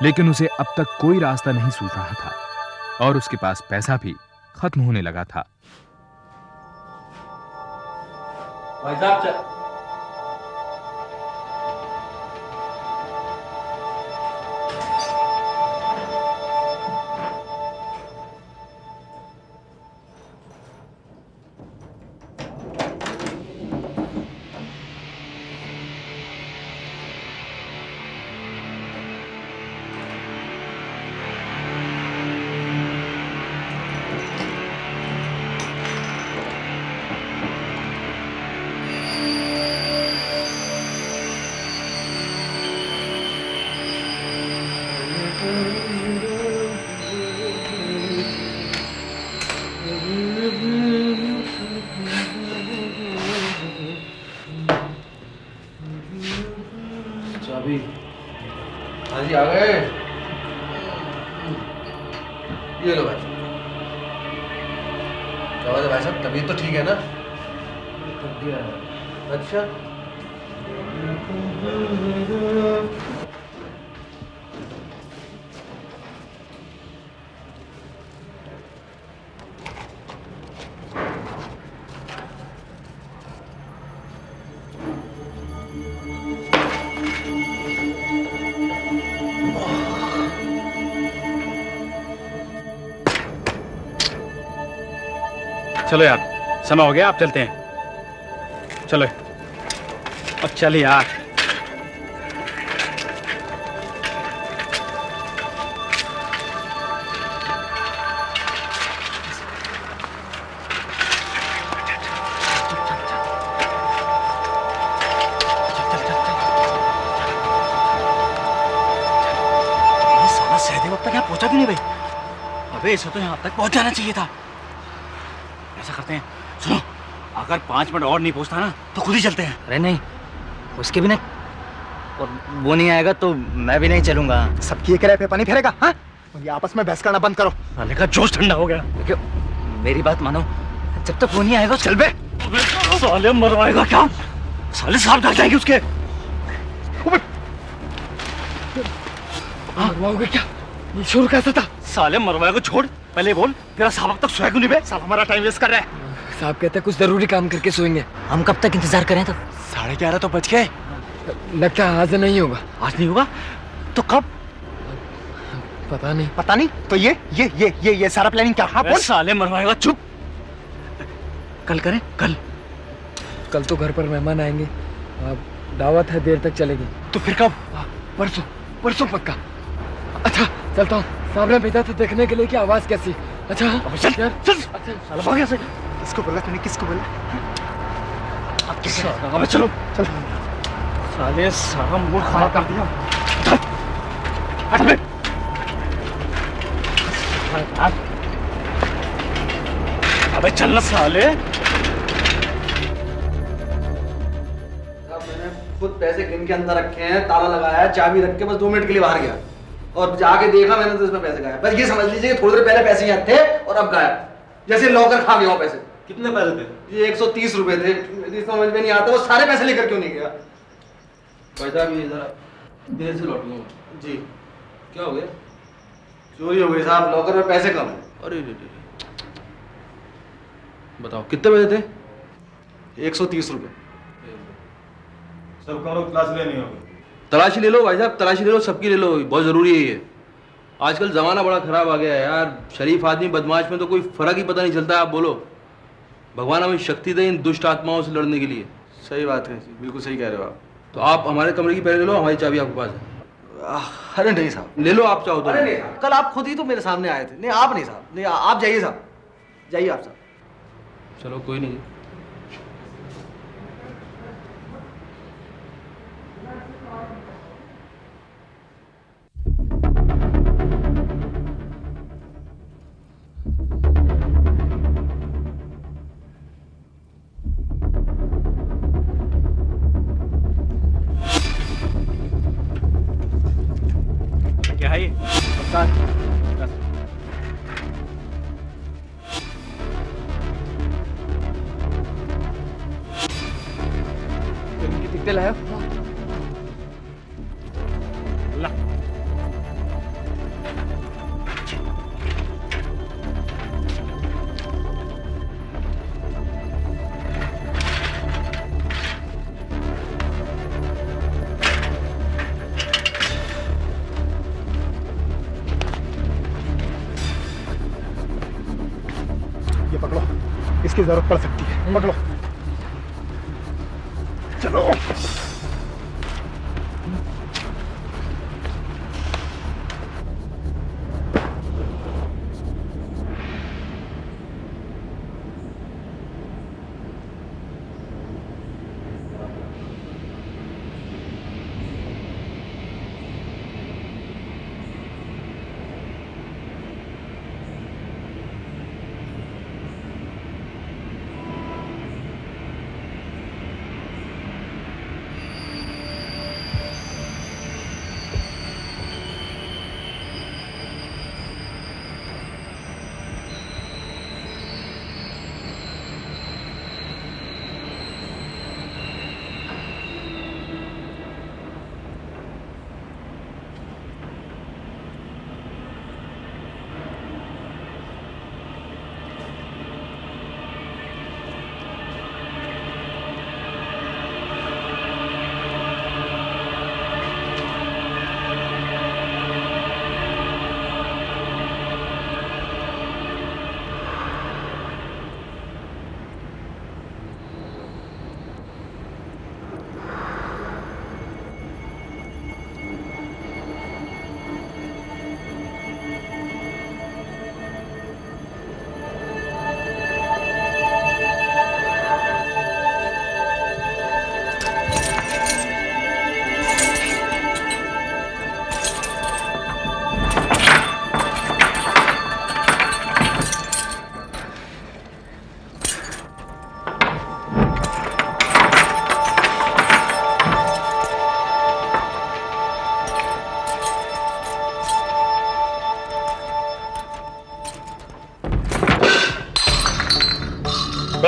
लेकिन उसे अब तक कोई रास्ता नहीं सूझ रहा था और उसके पास पैसा भी खत्म होने लगा था। भाई साहब चाबी। हाँ जी आ गए। ये लो भाई। क्या बात है भाई साहब, तबीयत तो ठीक है ना? थक गया है। अच्छा। चलो यार, समय हो गया, आप चलते हैं। चलो अब चल यार। अब तक यहाँ पहुंचा क्यों नहीं भाई? अबे इसे तो यहाँ तक पहुंच जाना चाहिए था। ऐसा करते हैं, सुनो, अगर 5 मिनट और नहीं पहुंचता ना तो खुद ही चलते हैं। अरे नहीं, उसके बिना और वो नहीं आएगा तो मैं भी नहीं चलूंगा। सबकी एक पे पानी फेरेगा? हाँ, ये आपस में बहस करना बंद करो। साले का जोश ठंडा हो गया। देखो मेरी बात मानो, जब तक वो नहीं आएगा चल बे। साले मरवाएगा क्या? साले सांप डर जाएंगे उसके। मरवाओगे क्या? ये शुरू कैसा था? साले मरवाएगा छोड़, पहले बोल तेरा साहब अब तक सोया क्यों नहीं बे? साला हमारा टाइम वेस्ट कर रहा है। साहब कहते हैं कुछ जरूरी काम करके सोएंगे। हम कब तक इंतजार करें? तो 11:30 तो बज गए। लगता है आज नहीं होगा। आज नहीं होगा तो कब? पता नहीं। पता नहीं? तो ये सारा प्लानिंग क्या? हाँ बोल। साले मरवाएगा, चुप। कल करें? कल तो घर पर मेहमान आएंगे, दावत है, देर तक चलेगी। तो फिर कब? परसों पक्का। अच्छा चलता हूँ, सामने भेजा था देखने के लिए कि आवाज कैसी। अच्छा चल यार, चल। अच्छा साला भाग यहाँ से। किसको बोला तूने? किसको बोला? अब कैसे? अबे चलो चल। साले सारा मूड खराब कर दिया। हट बे। अबे चलना साले। मैंने खुद पैसे गिन के अंदर रखे हैं, ताला लगाया है, चाबी रख के बस 2 मिनट के लिए बाहर गया और जाके देखा मैंने तो इसमें पैसे गायब। बस ये समझ लीजिए कि थोड़ी देर पहले पैसे यहाँ थे और अब गायब, जैसे लॉकर खा गया वो पैसे। कितने पैसे थे? ये 130 रुपए थे। मुझे समझ में नहीं आता वो सारे पैसे लेकर क्यों नहीं गया। भाई साहब ये जरा देर से लौटूंगा जी। क्या हो गया? चोरी हो गई साहब, लॉकर में पैसे कम है। अरे बताओ कितने पैसे थे? 130 रुपए। सब कमरों की तलाशी लेनी होगी। तलाशी ले लो भाई साहब, तलाशी ले लो, सबकी ले लो, बहुत जरूरी है ये। आजकल जमाना बड़ा खराब आ गया है यार, शरीफ आदमी बदमाश में तो कोई फर्क ही पता नहीं चलता। आप बोलो, भगवान हमें शक्ति दे इन दुष्ट आत्माओं से लड़ने के लिए। सही बात है, बिल्कुल सही कह रहे हो आप। तो आप हमारे कमरे की पहले ले लो, हमारी चाबी आपके पास है। अरे नहीं साहब, ले लो आप चाहो तो। अरे नहीं, कल आप खुद ही तो मेरे सामने आए थे। नहीं आप नहीं साहब, नहीं आप जाइए साहब, जाइए आप साहब। चलो कोई नहीं। क्या है ये? कितने लाया? ला। ये पकड़ो, इसकी जरूरत पड़ सकती है। पकड़ो, चलो।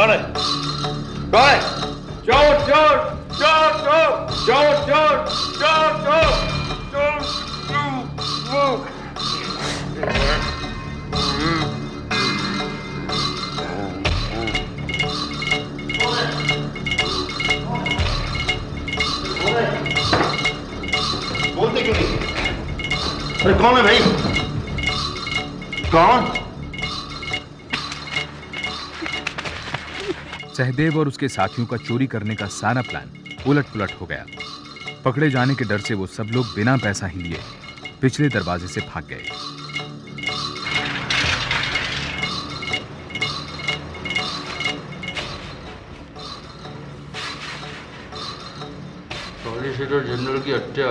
कौन है? कौन है? चोर चोर चोर चोर चोर चोर चोर चोर चोर। बोलते क्यों नहीं? अरे कौन है भाई? कौन? सहदेव और उसके साथियों का चोरी करने का सारा प्लान उलट-पुलट हो गया। पकड़े जाने के डर से वो सब लोग बिना पैसा ही लिए पिछले दरवाजे से भाग गए। सॉलिसिटर जनरल की हत्या,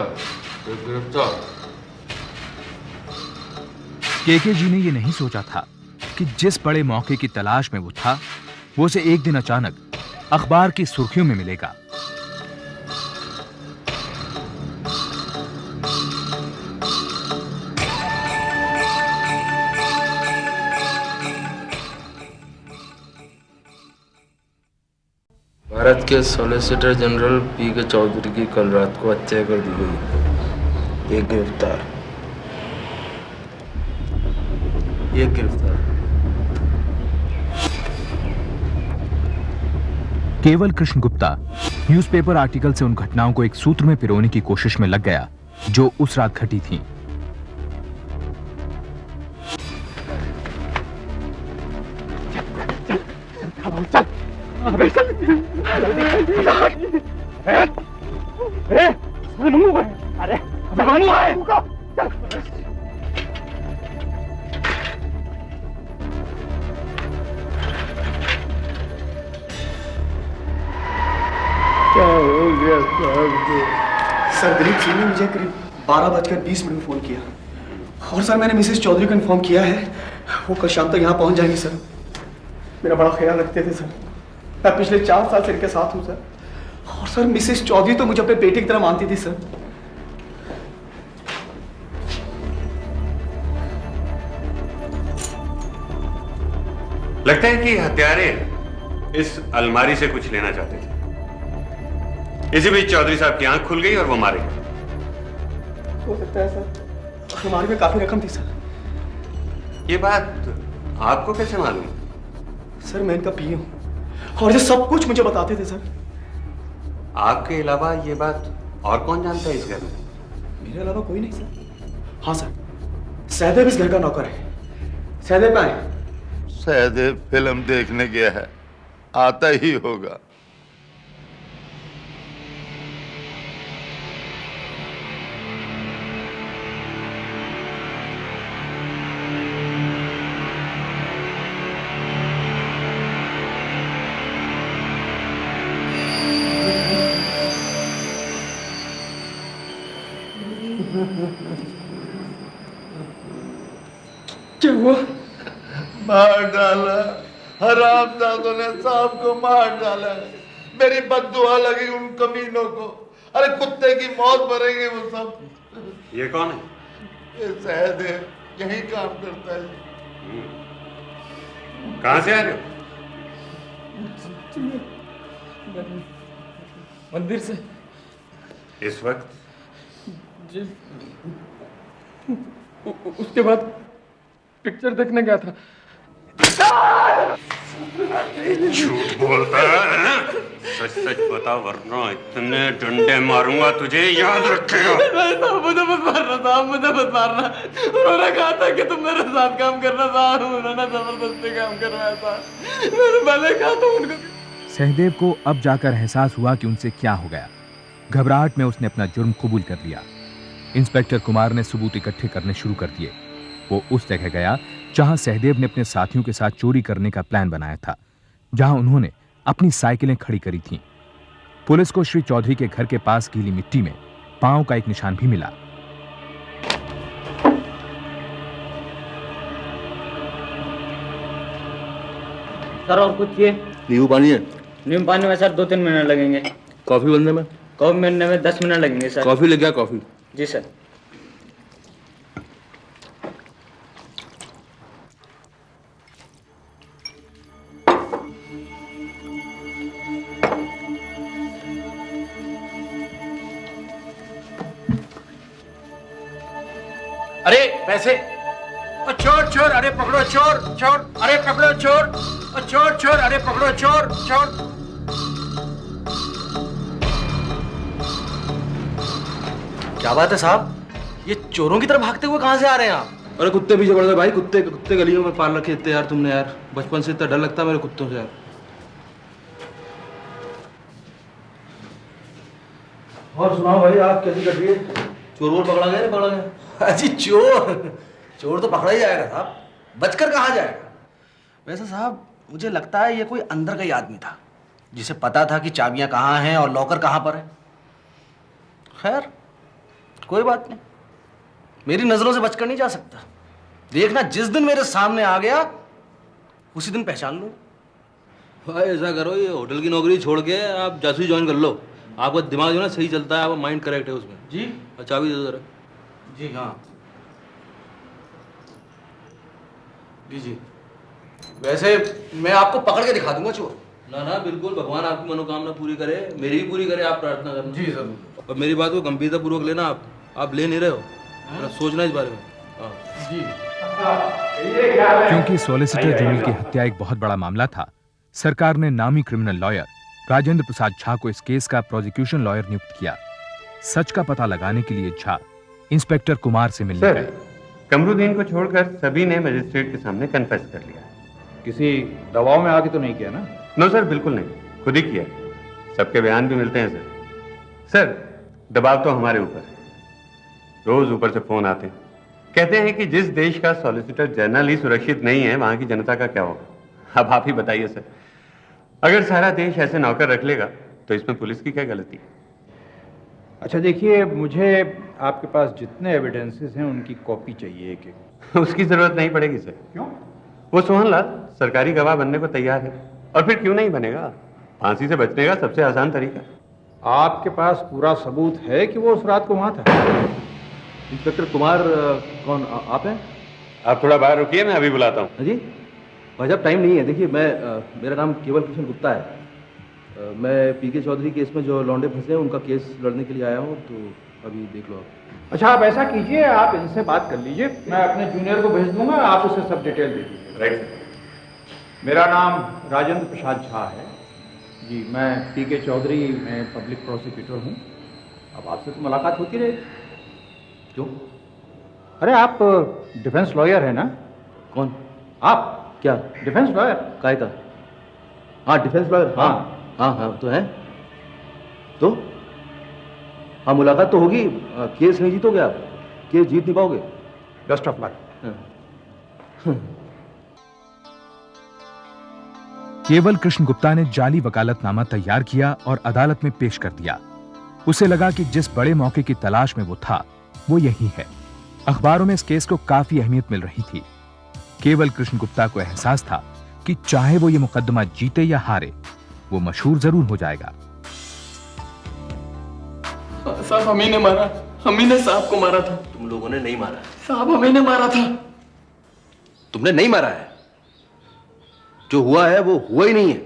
गिरफ्तार। केके जी ने ये नहीं सोचा था कि जिस बड़े मौके की तलाश में वो था, वो उसे एक दिन अचानक अखबार की सुर्खियों में मिलेगा। भारत के सॉलिसिटर जनरल पी.के. चौधरी की कल रात को हत्या कर दी गई। एक गिरफ्तार। एक गिरफ्तार। केवल कृष्ण गुप्ता न्यूज़पेपर आर्टिकल से उन घटनाओं को एक सूत्र में पिरोने की कोशिश में लग गया जो उस रात घटी थी। क्या हो गया सर? दिलीप सिंह ने मुझे करीब 12:20 में फोन किया और सर मैंने मिसेस चौधरी को इन्फॉर्म किया है वो कल शाम तक यहाँ पहुँच जाएंगी सर। मेरा बड़ा ख्याल रखते थे सर। मैं पिछले 4 साल से इनके साथ हूँ सर। और सर मिसेस चौधरी तो मुझे अपने बेटे की तरह मानती थी सर। लगता है कि हत्यारे इस अलमारी से कुछ लेना चाहते थे। इसी बीच चौधरी साहब की आंख खुल गई और वो मारे गए। हो सकता है सर। अलमारी में काफी रकम थी सर। ये बात आपको कैसे मालूम? सर मैं इनका पीए हूँ और ये सब कुछ मुझे बताते थे सर। आपके अलावा ये बात और कौन जानता है इस घर में? मेरे अलावा कोई नहीं सर। हाँ सर, सहदेव इस घर का नौकर है। सहदेव कहाँ है? सहदेव फिल्म देखने गया है, आता ही होगा। क्या हुआ? मार डाला, हरामजादों ने साहब को मार डाला। मेरी बद्दुआ लगी उन कमीनों को। अरे कुत्ते की मौत मरेंगे वो सब। ये कौन है? ये सहदेव, यही काम करता है। कहां से आ रहे हो? मंदिर से। इस वक्त? जी उसके बाद पिक्चर देखने गया था। झूठ बोलता है? सच सच बता वरना इतने डंडे मारूंगा तुझे, याद रखेगा। मुझे मत मारना साहब, मुझे मत मारना। उन्होंने कहा था कि तुम मेरे साथ काम करना साहब। उन्होंने जबरदस्ती काम करवाया था। मैंने भले कहा था उनको। सहदेव को अब जाकर एहसास हुआ कि उनसे क्या हो गया। घबराहट में उसने अपना जुर्म कबूल कर लिया। इंस्पेक्टर कुमार ने सबूत इकट्ठे करने शुरू कर दिए। वो उस जगह गया जहां सहदेव ने अपने साथियों के साथ चोरी करने का प्लान बनाया था, जहां उन्होंने अपनी साइकिलें खड़ी करी थीं। पुलिस को श्री चौधरी के घर के पास गीली मिट्टी में पांव का एक निशान भी मिला। सर और कुछ चाहिए? नींबू पानी है? नींबू पानी में सर 2-3 मिनट लगेंगे। कॉफी बनने में? कॉफी बनने में 10 मिनट लगेंगे सर। कॉफी लेके आ कॉफी। जी सर। अरे पैसे, चोर चोर, अरे पकड़ो चोर चोर, अरे पकड़ो चोर, चोर चोर, अरे पकड़ो चोर चोर। क्या बात है साहब, ये चोरों की तरफ भागते हुए कहां से आ रहे हैं आप? अरे कुत्ते पीछे पड़ गए भाई, कुत्ते कुत्ते गलियों में पाल रखे इतने यार तुमने यार, बचपन से इतना डर लगता है मेरे कुत्तों से यार। और सुनाओ भाई, आप कैसी कट रही है? चोर वोर पकड़ा गया नहीं पकड़ा गया? अजी चोर तो पकड़ा ही जाएगा साहब, बचकर कहाँ जाएगा। वैसे साहब मुझे लगता है ये कोई अंदर का ही आदमी था जिसे पता था कि चाबियां कहाँ हैं और लॉकर कहाँ पर है। खैर कोई बात नहीं, मेरी नजरों से बचकर नहीं जा सकता। देखना जिस दिन मेरे सामने आ गया उसी दिन पहचान लो। भाई ऐसा करो, ये होटल की नौकरी छोड़ के आप जासूसी ज्वाइन कर लो, आपका दिमाग जो है ना सही चलता है, आपका माइंड करेक्ट है उसमें। जी चाबी दे दो जरा। जी हाँ जी। वैसे मैं आपको पकड़ के दिखा दूंगा चोर। ना ना बिल्कुल, भगवान आपकी मनोकामना पूरी करे, मेरी भी पूरी करे, आप प्रार्थना करना। जी जरूर। और मेरी बात को गंभीरता पूर्वक लेना, आप ले नहीं रहे हो, थोड़ा सोचना इस बारे में। हाँ जी। क्योंकि सॉलिसिटर जनरल की हत्या एक बहुत बड़ा मामला था, सरकार ने नामी क्रिमिनल लॉयर राजेंद्र प्रसाद झा को इस केस का प्रोसिक्यूशन लॉयर नियुक्त किया। सच का पता लगाने के लिए झा इंस्पेक्टर कुमार से मिलने गए। कमरुद्दीन को छोड़कर सभी ने मजिस्ट्रेट के सामने कन्फेस कर लिया। किसी दबाव में आके तो नहीं किया ना? नो सर, बिल्कुल नहीं, खुद ही किया। सबके बयान भी मिलते हैं सर। दबाव तो हमारे ऊपर है, रोज ऊपर से फोन आते हैं, कहते हैं कि जिस देश का सॉलिसिटर जनरल ही सुरक्षित नहीं है वहां की जनता का क्या होगा। अब आप ही बताइए सर, अगर सारा देश ऐसे नौकर रख लेगा तो इसमें पुलिस की क्या गलती है? अच्छा देखिए, मुझे आपके पास जितने एविडेंसेस हैं उनकी कॉपी चाहिए एक एक। उसकी जरूरत नहीं पड़ेगी सर। क्यों? वो सोहनलाल सरकारी गवाह बनने को तैयार है, और फिर क्यों नहीं बनेगा? फांसी से बचने का सबसे आसान तरीका। आपके पास पूरा सबूत है कि वो उस रात को वहां था? इंस्पेक्टर कुमार कौन आप हैं? आप थोड़ा बाहर रुकिए, मैं अभी बुलाता हूँ। जी भाई साहब टाइम नहीं है। देखिए मेरा नाम केवल कृष्ण गुप्ता है, मैं पीके चौधरी केस में जो लौंडे फंसे हैं उनका केस लड़ने के लिए आया हूँ, तो अभी देख लो आप। अच्छा आप ऐसा कीजिए, आप इनसे बात कर लीजिए, मैं अपने जूनियर को भेज दूंगा, आप उसे सब डिटेल दे दीजिए। राइट। मेरा नाम राजेंद्र प्रसाद झा है जी, मैं पीके चौधरी में पब्लिक प्रोसिक्यूटर हूँ। अब आपसे तो मुलाकात होती रहेगी। क्यों? अरे आप डिफेंस लॉयर है ना? कौन? आप क्या डिफेंस लॉयर? काय का? हाँ डिफेंस लॉयर, हाँ हाँ हाँ तो है। तो हाँ मुलाकात तो होगी, केस नहीं जीतोगे आप, केस जीत नहीं पाओगे। Best of luck. केवल कृष्ण गुप्ता ने जाली वकालतनामा तैयार किया और अदालत में पेश कर दिया। उसे लगा कि जिस बड़े मौके की तलाश में वो था वो यही है। अखबारों में इस केस को काफी अहमियत मिल रही थी। केवल कृष्ण गुप्ता को एहसास था कि चाहे वो ये मुकदमा जीते या हारे, वो मशहूर जरूर हो जाएगा। साहब हम ही ने मारा, हम ही ने साहब को मारा था। तुम लोगों ने नहीं मारा साहब, हम ही ने मारा था। तुमने नहीं मारा है, जो हुआ है वो हुआ ही नहीं है।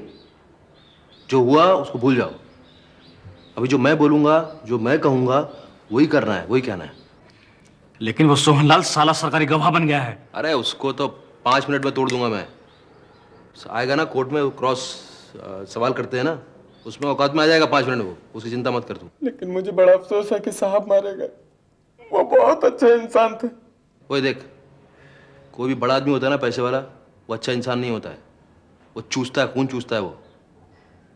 जो हुआ उसको भूल जाओ। अभी जो मैं बोलूंगा, जो मैं कहूंगा वही करना है, वही कहना है। लेकिन वो सोहनलाल साला सरकारी गवाह बन गया है। अरे उसको तो 5 मिनट में तोड़ दूंगा मैं। आएगा ना कोर्ट में, क्रॉस सवाल करते हैं ना, उसमें औकात में आ जाएगा 5 मिनट, वो उसकी चिंता मत कर तू। लेकिन मुझे बड़ा अफसोस है कि साहब मारे गए, वो बहुत अच्छे इंसान थे। वो देख, कोई भी बड़ा आदमी होता है ना पैसे वाला, वो अच्छा इंसान नहीं होता है, वो चूसता है, खून चूसता है। वो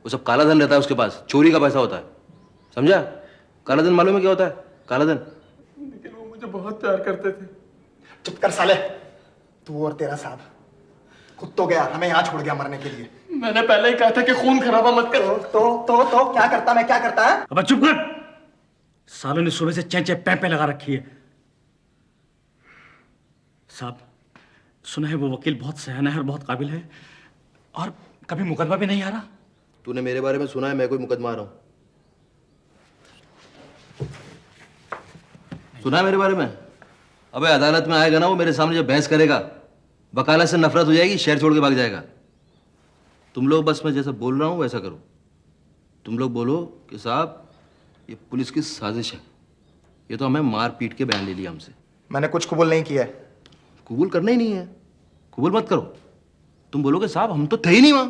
सब काला धन रहता है उसके पास, चोरी का पैसा होता है, समझा? काला धन मालूम है क्या होता है? काला धन। लेकिन वो मुझे बहुत प्यार करते थे। चुप कर साले, तू और तेरा साहब खुद तो गया, हमें यहाँ छोड़ गया मरने के लिए। मैंने पहले ही कहा था कि खून खराबा मत कर। तो क्या करता, मैं क्या करता है? अब चुप कर, सालों ने सुबह से चेंचे पैपे लगा रखी है। साहब सुना है वो वकील बहुत सयाना है और बहुत काबिल है, और कभी मुकदमा भी नहीं आ रहा। तूने मेरे बारे में सुना है मैं कोई मुकदमा आ रहा हूं? सुना है मेरे बारे में? अबे अदालत में आएगा ना वो, मेरे सामने जब बहस करेगा, वकालत से नफरत हो जाएगी, शहर छोड़ के भाग जाएगा। तुम लोग बस मैं जैसा बोल रहा हूं वैसा करो। तुम लोग बोलो कि साहब ये पुलिस की साजिश है, ये तो हमें मार पीट के बयान ले लिया हमसे। मैंने कुछ कबूल नहीं किया है। कबूल करना ही नहीं है, कबूल मत करो। तुम बोलोगे साहब हम तो थे ही नहीं वहां,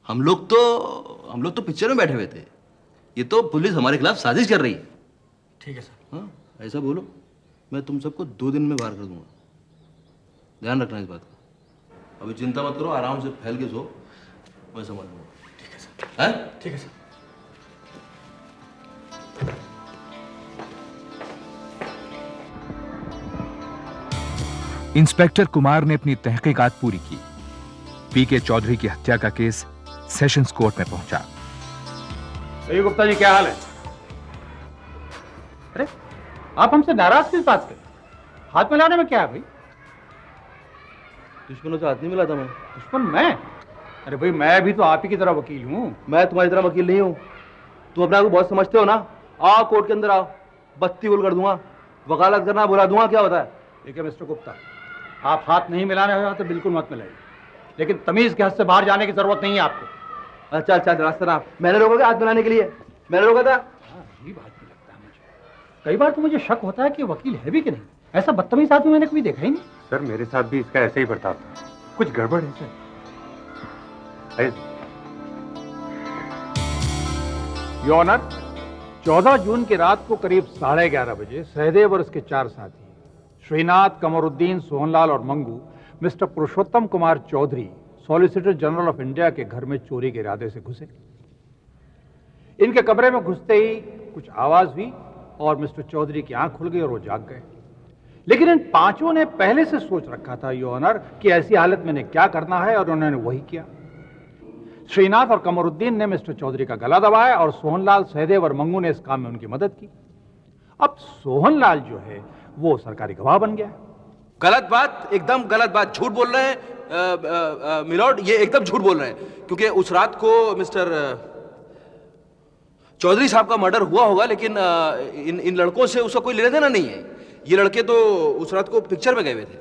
हम लोग तो पिक्चर में बैठे हुए थे, ये तो पुलिस हमारे खिलाफ साजिश कर रही है। ठीक है सर। हाँ ऐसा बोलो, मैं तुम सबको 2 दिन में बाहर कर दूंगा, ध्यान रखना इस बात का। अभी चिंता मत करो, आराम से फैल के सो, मैं संभाल लूंगा। ठीक है सर। हैं? ठीक है सर। इंस्पेक्टर कुमार ने अपनी तहकीकात पूरी की। पीके चौधरी की हत्या का केस सेशंस कोर्ट में पहुंचा। गुप्ता जी क्या हाल है? अरे आप हमसे नाराज किस बात से? हाथ मिलाने में क्या है भाई? दुश्मनों से हाथ नहीं मिलाता मैं। दुश्मन मैं? अरे भाई मैं भी तो आप ही की तरह वकील हूँ। मैं तुम्हारी तरह वकील नहीं हूँ, तुम अपने आप को बहुत समझते हो ना। आओ कोर्ट के अंदर आओ, बत्ती गुल कर दूंगा, वकालत करना बुला दूंगा, क्या होता है? देखिए मिस्टर गुप्ता, आप हाथ नहीं मिलाने हो तो बिल्कुल मत मिलाइए, लेकिन तमीज के हद से बाहर जाने की जरूरत नहीं है आपको। अच्छा अच्छा रास्ता ना, मैंने रोका हाथ मिलाने के लिए? मैंने रोका था? ये बात नहीं लगता है मुझे। कई बार तो मुझे शक होता है कि वकील है भी कि नहीं। ऐसा बदतमीज आदमी मैंने कभी देखा ही नहीं। सर मेरे साथ भी इसका ऐसे ही बर्ताव था, कुछ गड़बड़ है सर। योर ऑनर, 14 जून की रात को करीब 11:30 बजे सहदेव और उसके 4 साथी श्रीनाथ, कमरुद्दीन, सोहनलाल और Mangu mister Purushottam Kumar Chaudhary, solicitor general of India के घर में चोरी के इरादे से घुसे। इनके कमरे में घुसते ही कुछ आवाज हुई और मिस्टर चौधरी की आंख खुल गई और वो जाग गए। लेकिन इन 5 ने पहले से सोच रखा था योर ऑनर कि ऐसी हालत में इन्हें क्या करना है, और उन्होंने वही किया। श्रीनाथ और कमरुद्दीन ने मिस्टर चौधरी का गला दबाया और सोहनलाल, सहदेव और मंगू ने इस काम में उनकी मदद की। अब सोहनलाल जो है वो सरकारी गवाह बन गया। गलत बात, एकदम गलत बात, झूठ बोल रहे हैं मिलॉर्ड, ये एकदम झूठ बोल रहे हैं, क्योंकि उस रात को मिस्टर चौधरी साहब का मर्डर हुआ होगा, लेकिन इन लड़कों से उसका कोई लेना देना नहीं है। ये लड़के तो उस रात को पिक्चर में गए हुए थे,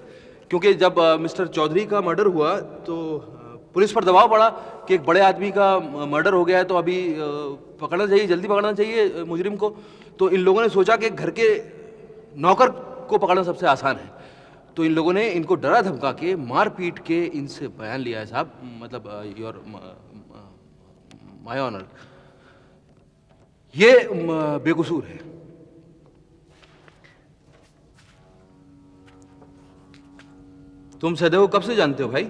क्योंकि जब मिस्टर चौधरी का मर्डर हुआ तो पुलिस पर दबाव पड़ा कि एक बड़े आदमी का मर्डर हो गया है, तो अभी पकड़ना चाहिए, जल्दी पकड़ना चाहिए मुजरिम को। तो इन लोगों ने सोचा कि घर के नौकर को पकड़ना सबसे आसान है, तो इन लोगों ने इनको डरा धमका के, मार पीट के इनसे बयान लिया है साहब, मतलब योर माय ऑनर, ये बेकसूर है। तुम सहदेव कब से जानते हो भाई?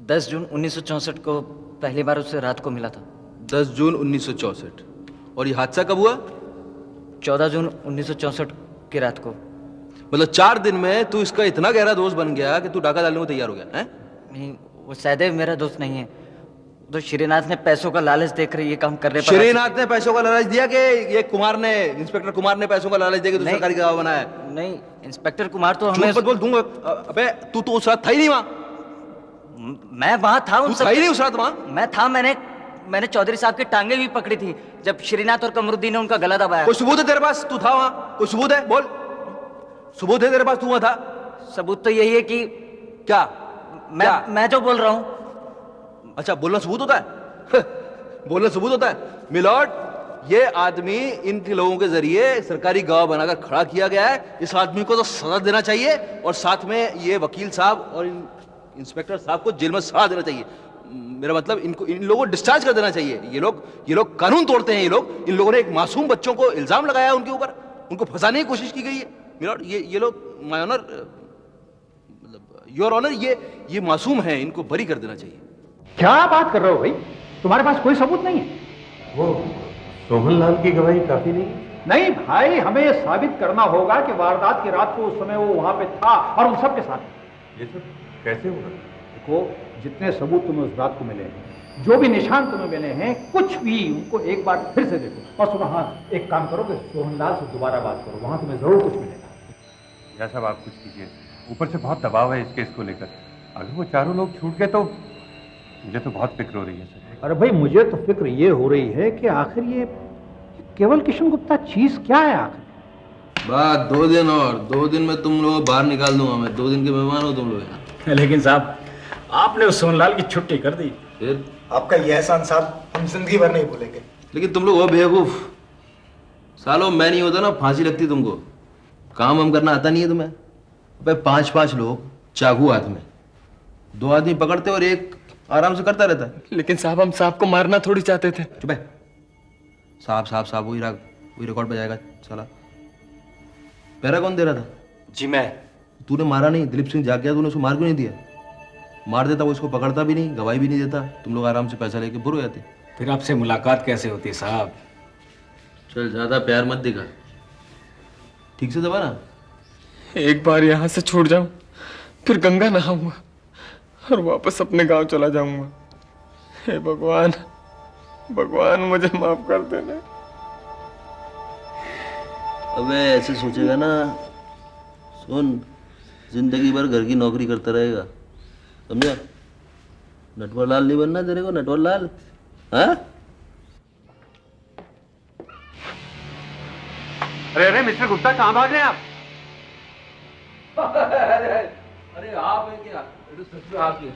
10 जून 1964 को पहली बार उससे रात को मिला था। 10 जून 1964। और ये हादसा कब हुआ? 14 जून 1964 की रात को। मतलब 4 दिन में तू इसका इतना गहरा दोस्त बन गया कि तू डाका डालने को तैयार हो गया है? नहीं, वो सहदेव मेरा दोस्त नहीं है, तो श्रीनाथ ने पैसों का लालच देकर ये काम करने पर। श्रीनाथ ने पैसों का लालच दिया कि ये कुमार ने, इंस्पेक्टर कुमार ने पैसों का लालच दिया कि तू सरकारी गवाह बनाया? नहीं, इंस्पेक्टर कुमार तो हमें झूठ मत बोल दूंगा। अबे तू तो उस रात था ही नहीं वहां। मैं वहां था, तू था ही नहीं उस रात वहां। मैं था, मैंने चौधरी साहब की टांगे भी पकड़ी थी जब श्रीनाथ और कमरुद्दीन ने उनका गला दबाया। कोई सबूत है तेरे पास तू था वहां? कोई सबूत है? बोल, सबूत है तेरे पास तू वहां था? सबूत तो यही है कि क्या मैं जो बोल रहा हूं। अच्छा, बोलना सबूत होता है? बोलना सबूत होता है? मिलॉर्ड, ये आदमी इन लोगों के जरिए सरकारी गवाह बनाकर खड़ा किया गया है। इस आदमी को तो सजा देना चाहिए, और साथ में ये वकील साहब और इंस्पेक्टर साहब को जेल में सजा देना चाहिए। मेरा मतलब इन लोगों को डिस्चार्ज कर देना चाहिए। ये लोग कानून तोड़ते हैं। इन लोगों ने एक मासूम बच्चों को इल्जाम लगाया उनके ऊपर, उनको फंसाने की कोशिश की गई है। मिलॉर्ड, ये लोग, माय ऑनर, मतलब योर ऑनर, ये मासूम है, इनको बरी कर देना चाहिए। क्या बात कर रहे हो भाई? तुम्हारे पास कोई सबूत नहीं है? वो सोहनलाल की गवाही काफी नहीं? नहीं भाई, हमें यह साबित करना होगा कि वारदात की रात को उस समय वो वहां पे था और उन सब के साथ। ये सब कैसे होगा? देखो, जितने सबूत तुम्हें उस रात को मिले हैं, जो भी निशान तुम्हें मिले हैं, कुछ भी उनको एक बार फिर से देखो और सुनो। हाँ, एक काम करो कि सोहनलाल से दोबारा बात करो, वहां तुम्हें जरूर कुछ मिलेगा। या साहब आप कुछ कीजिए, ऊपर से बहुत दबाव है इस केस को लेकर। अगर वो चारों लोग छूट गए तो मुझे तो बहुत फिक्र हो रही है सर। अरे भाई, मुझे तो फिक्र ये हो रही है कि आखिर ये केवल किशन गुप्ता चीज क्या है आखिर? बात 2 दिन और 2 दिन में तुम लोग बाहर निकाल दूंगा मैं। 2 दिन के मेहमान हो तुम लोग यहाँ। लेकिन साहब, आपने उस सोहनलाल की छुट्टी कर दी। फिर आपका ये एहसान साहब हम जिंदगी भर नहीं भूलेंगे। लेकिन तुम लोग हो बेवकूफ सालों। मैं नहीं होता ना, फांसी लगती तुमको। काम वाम करना आता नहीं है तुम्हें? भाई 5-5 लोग चाकू हाथ में, 2 आदमी पकड़ते और एक आराम से करता रहता है। लेकिन साहब हम सांप को मारना थोड़ी चाहते थे। चुप है। साहब वही रिकॉर्ड पे जाएगा साला। पैरा कौन दे रहा था? जी मैं। तूने मारा नहीं, दिलीप सिंह जाग गया, तूने उसको मार क्यों नहीं दिया? मार देता वो इसको पकड़ता भी नहीं, गवाही भी नहीं देता, तुम लोग आराम से पैसा लेके बुर हो जाते। फिर आपसे मुलाकात कैसे होती साहब? चल ज्यादा प्यार मत दिखा, ठीक से दबा ना। एक बार यहाँ से छूट जाऊं, फिर गंगा नहाऊंगा और वापस अपने गांव चला जाऊंगा। हे भगवान, भगवान मुझे माफ कर देना। अबे ऐसे सोचेगा ना, सुन, जिंदगी भर घर की नौकरी करता रहेगा, समझा? नटवर लाल नहीं बनना तेरे को, नटवर लाल। हाँ? अरे मिस्टर गुप्ता, कहाँ भाग रहे हैं आप? अरे आप हैं क्या? सच में आप ही हैं।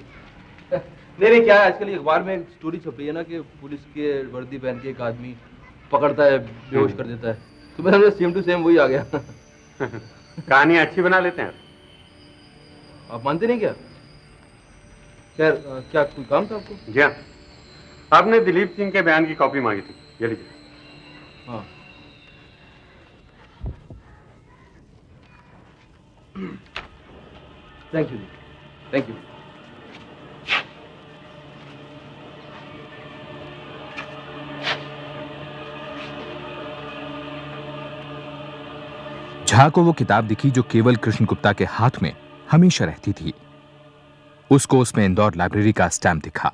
नहीं क्या है, आजकल अखबार में एक स्टोरी छप रही है ना कि पुलिस के वर्दी पहन के एक आदमी पकड़ता है, बेहोश कर देता है, तो मेरा सेम टू सेम वही आ गया। कहानी अच्छी बना लेते हैं आप मानते नहीं क्या? खैर क्या कोई काम था आपको? जी हाँ, आपने दिलीप सिंह के बयान की कॉपी मांगी थी, ये लीजिए। हाँ। Thank you, thank you. Jha को वो किताब दिखी जो केवल कृष्ण गुप्ता के हाथ में हमेशा रहती थी। उसको उसमें इंदौर लाइब्रेरी का स्टैम्प दिखा।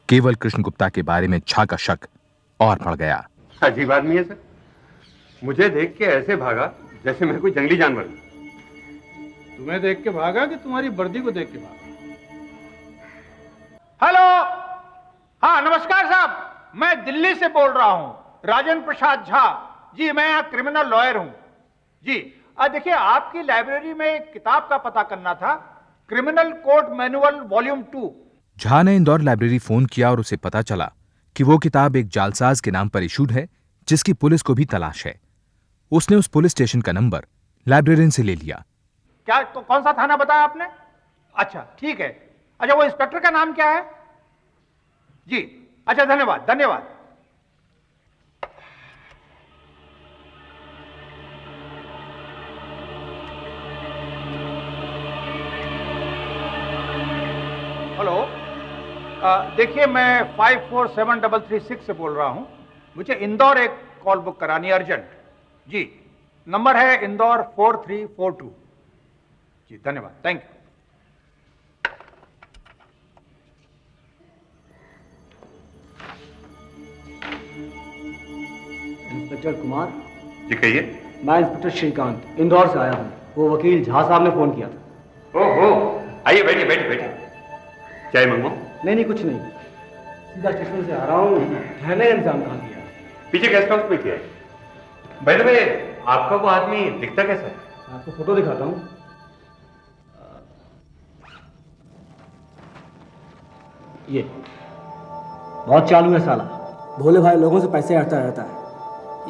केवल कृष्ण गुप्ता के बारे में झा का शक और बढ़ गया। अजीब आदमी है सर, मुझे देख के ऐसे भागा जैसे मैं कोई जंगली जानवर हूं। तुम्हें देख के भागा कि तुम्हारी वर्दी को देख के भागा? हेलो, हाँ नमस्कार साहब, मैं दिल्ली से बोल रहा हूं, राजेंद्र प्रसाद झा जी। मैं यहाँ क्रिमिनल लॉयर हूं जी। देखिए, आपकी लाइब्रेरी में एक किताब का पता करना था, criminal code manual volume 2। Jha ने इंदौर लाइब्रेरी फोन किया और उसे पता चला कि वो किताब एक जालसाज के नाम पर इशूड है जिसकी पुलिस को भी तलाश है। उसने उस पुलिस स्टेशन का नंबर लाइब्रेरियन से ले लिया। क्या तो कौन सा थाना बताया आपने? अच्छा ठीक है। अच्छा, वो इंस्पेक्टर का नाम क्या है? जी अच्छा, धन्यवाद धन्यवाद। हेलो, देखिए मैं 547336 से बोल रहा हूं, मुझे इंदौर एक कॉल बुक करानी है अर्जेंट जी। नंबर है इंदौर 4342 जी। धन्यवाद, thank you. Inspector Kumar ji कहिए। मैं इंस्पेक्टर श्रीकांत इंदौर से आया हूँ। वो वकील झा साहब ने फोन किया था। ओहो, आइए बैठिए बैठिए बैठिए। चाय मंगवाऊं? नहीं कुछ नहीं, सीधा स्टेशन से आ रहा हूँ। ठहरने का इंतजाम कहाँ किया? पीछे गेस्ट हाउस में किया है। बाय द वे, आपका वो आदमी दिखता कैसा है? आपको फोटो दिखाता हूँ। ये बहुत चालू है साला, भोले भाई लोगों से पैसे हटता रहता है।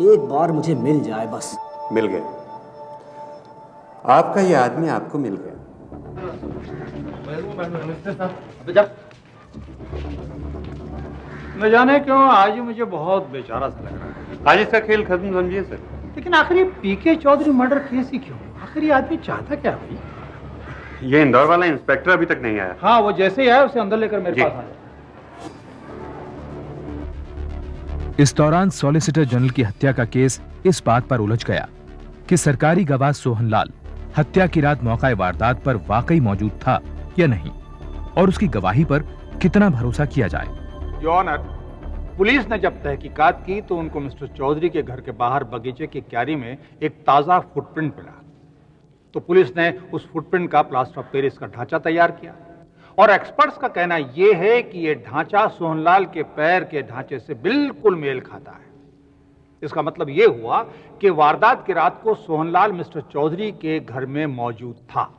एक बार मुझे मिल जाए बस। मिल गए, आपका ये आदमी आपको मिल गया। न जाने क्यों आज मुझे बहुत बेचारा सा लग रहा है। आज इसका खेल खत्म समझिए सर। लेकिन आखिर ये पीके चौधरी मर्डर केस ही क्यों? आखिर ये आदमी चाहता क्या भाई? ये इंदौर वाला इंस्पेक्टर अभी तक नहीं आया। हाँ, वो जैसे ही आया उसे अंदर लेकर मेरे पास आ जाए। इस दौरान सॉलिसिटर जनरल की हत्या का केस इस बात पर उलझ गया कि सरकारी गवाह सोहनलाल हत्या की रात मौका वारदात पर वाकई मौजूद था या नहीं, और उसकी गवाही पर कितना भरोसा किया जाए। योर ऑनर, पुलिस ने जब तहकीकात की तो उनको मिस्टर चौधरी के घर के बाहर बगीचे की क्यारी में एक ताजा फुटप्रिंट मिला। तो पुलिस ने उस फुटप्रिंट का प्लास्टर ऑफ पेरिस का ढांचा तैयार किया, और एक्सपर्ट्स का कहना यह है कि यह ढांचा सोहनलाल के पैर के ढांचे से बिल्कुल मेल खाता है। इसका मतलब यह हुआ कि वारदात की रात को सोहनलाल मिस्टर चौधरी के घर में मौजूद था।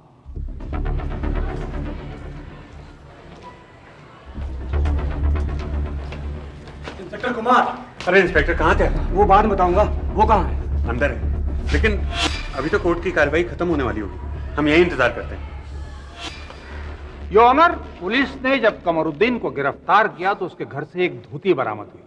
इंस्पेक्टर कुमार। अरे इंस्पेक्टर कहाँ थे? वो बाद में बताऊंगा। वो कहाँ है? अंदर है। लेकिन अभी तो कोर्ट की कार्रवाई खत्म होने वाली होगी, हम यही इंतजार करते हैं। योर ऑनर, पुलिस ने जब कमरुद्दीन को गिरफ्तार किया तो उसके घर से एक धोती बरामद हुई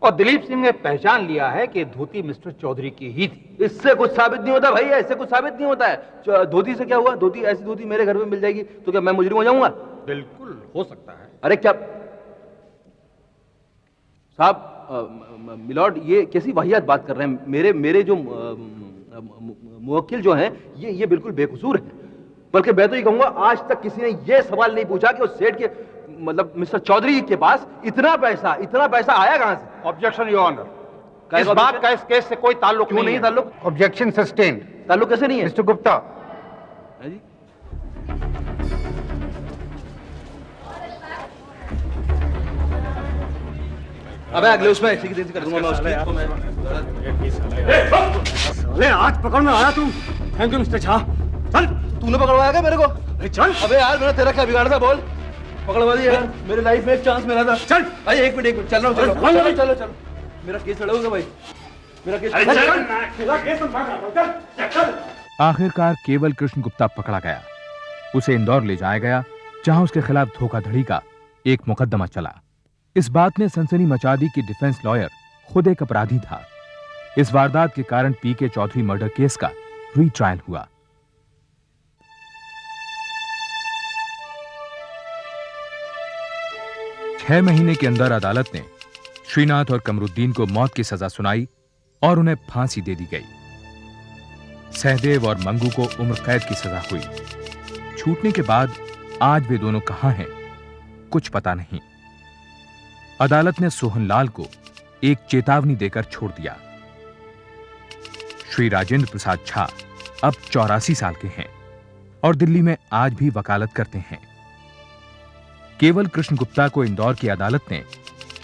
और दिलीप सिंह ने पहचान लिया है कि धोती मिस्टर चौधरी की ही थी। इससे कुछ साबित नहीं होता भाई, ऐसे कुछ साबित नहीं होता है। धोती से क्या हुआ? धोती, ऐसी धोती मेरे घर में मिल जाएगी तो क्या मैं मुजरिम हो जाऊंगा? बिल्कुल हो सकता है। अरे क्या साहब, मिलॉर्ड ये कैसी वाहियात बात कर रहे हैं? मेरे जो मुवक्किल जो हैं ये बिल्कुल बेकसूर है। बल्कि मैं तो ये कहूंगा आज तक किसी ने ये सवाल नहीं पूछा कि उस सेठ के मतलब मिस्टर चौधरी के पास इतना पैसा आया कहां से? ऑब्जेक्शन योर ऑनर, इस बात का इस केस से कोई ताल्लुक नहीं है। ताल्लुक? Objection sustained. ताल्लुक कैसे नहीं है? मिस्टर गुप्ता। जी अबे अगले उसमें ऐसी की तेजी कर दूंगा मैं उसकी। ले आज पकड़ में आया तू। Thank you mister Jha. चल। तूने पकड़वाया क्या मेरे को? चल। अबे यार मैंने तेरा क्या बिगाड़ा था? बोल। पकड़वा दिया यार, मेरे लाइफ में एक चांस मिला था। चल भाई, एक मिनट चल रहा हूँ। चलो मेरा केस लड़ोगे भाई? मेरा केस आखिरकार केवल कृष्ण गुप्ता पकड़ा गया। उसे इंदौर ले जाया गया जहां उसके खिलाफ धोखाधड़ी का एक मुकदमा चला। इस बात ने सनसनी मचा दी कि डिफेंस लॉयर खुद एक अपराधी था। इस वारदात के कारण पीके चौधरी मर्डर केस का रीट्रायल हुआ। छह महीने के अंदर अदालत ने श्रीनाथ और कमरुद्दीन को मौत की सजा सुनाई और उन्हें फांसी दे दी गई। सहदेव और मंगू को उम्र कैद की सजा हुई। छूटने के बाद आज वे दोनों कहां हैं, कुछ पता नहीं। अदालत ने सोहनलाल को एक चेतावनी देकर छोड़ दिया। श्री राजेंद्र प्रसाद झा अब 84 साल के हैं और दिल्ली में आज भी वकालत करते हैं। केवल कृष्ण गुप्ता को इंदौर की अदालत ने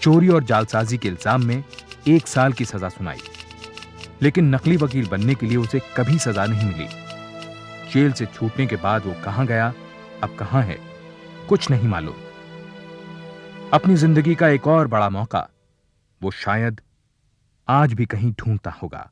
चोरी और जालसाजी के इल्जाम में 1 साल की सजा सुनाई, लेकिन नकली वकील बनने के लिए उसे कभी सजा नहीं मिली। जेल से छूटने के बाद वो कहां गया, अब कहां है, कुछ नहीं मालूम। अपनी जिंदगी का एक और बड़ा मौका वो शायद आज भी कहीं ढूंढता होगा।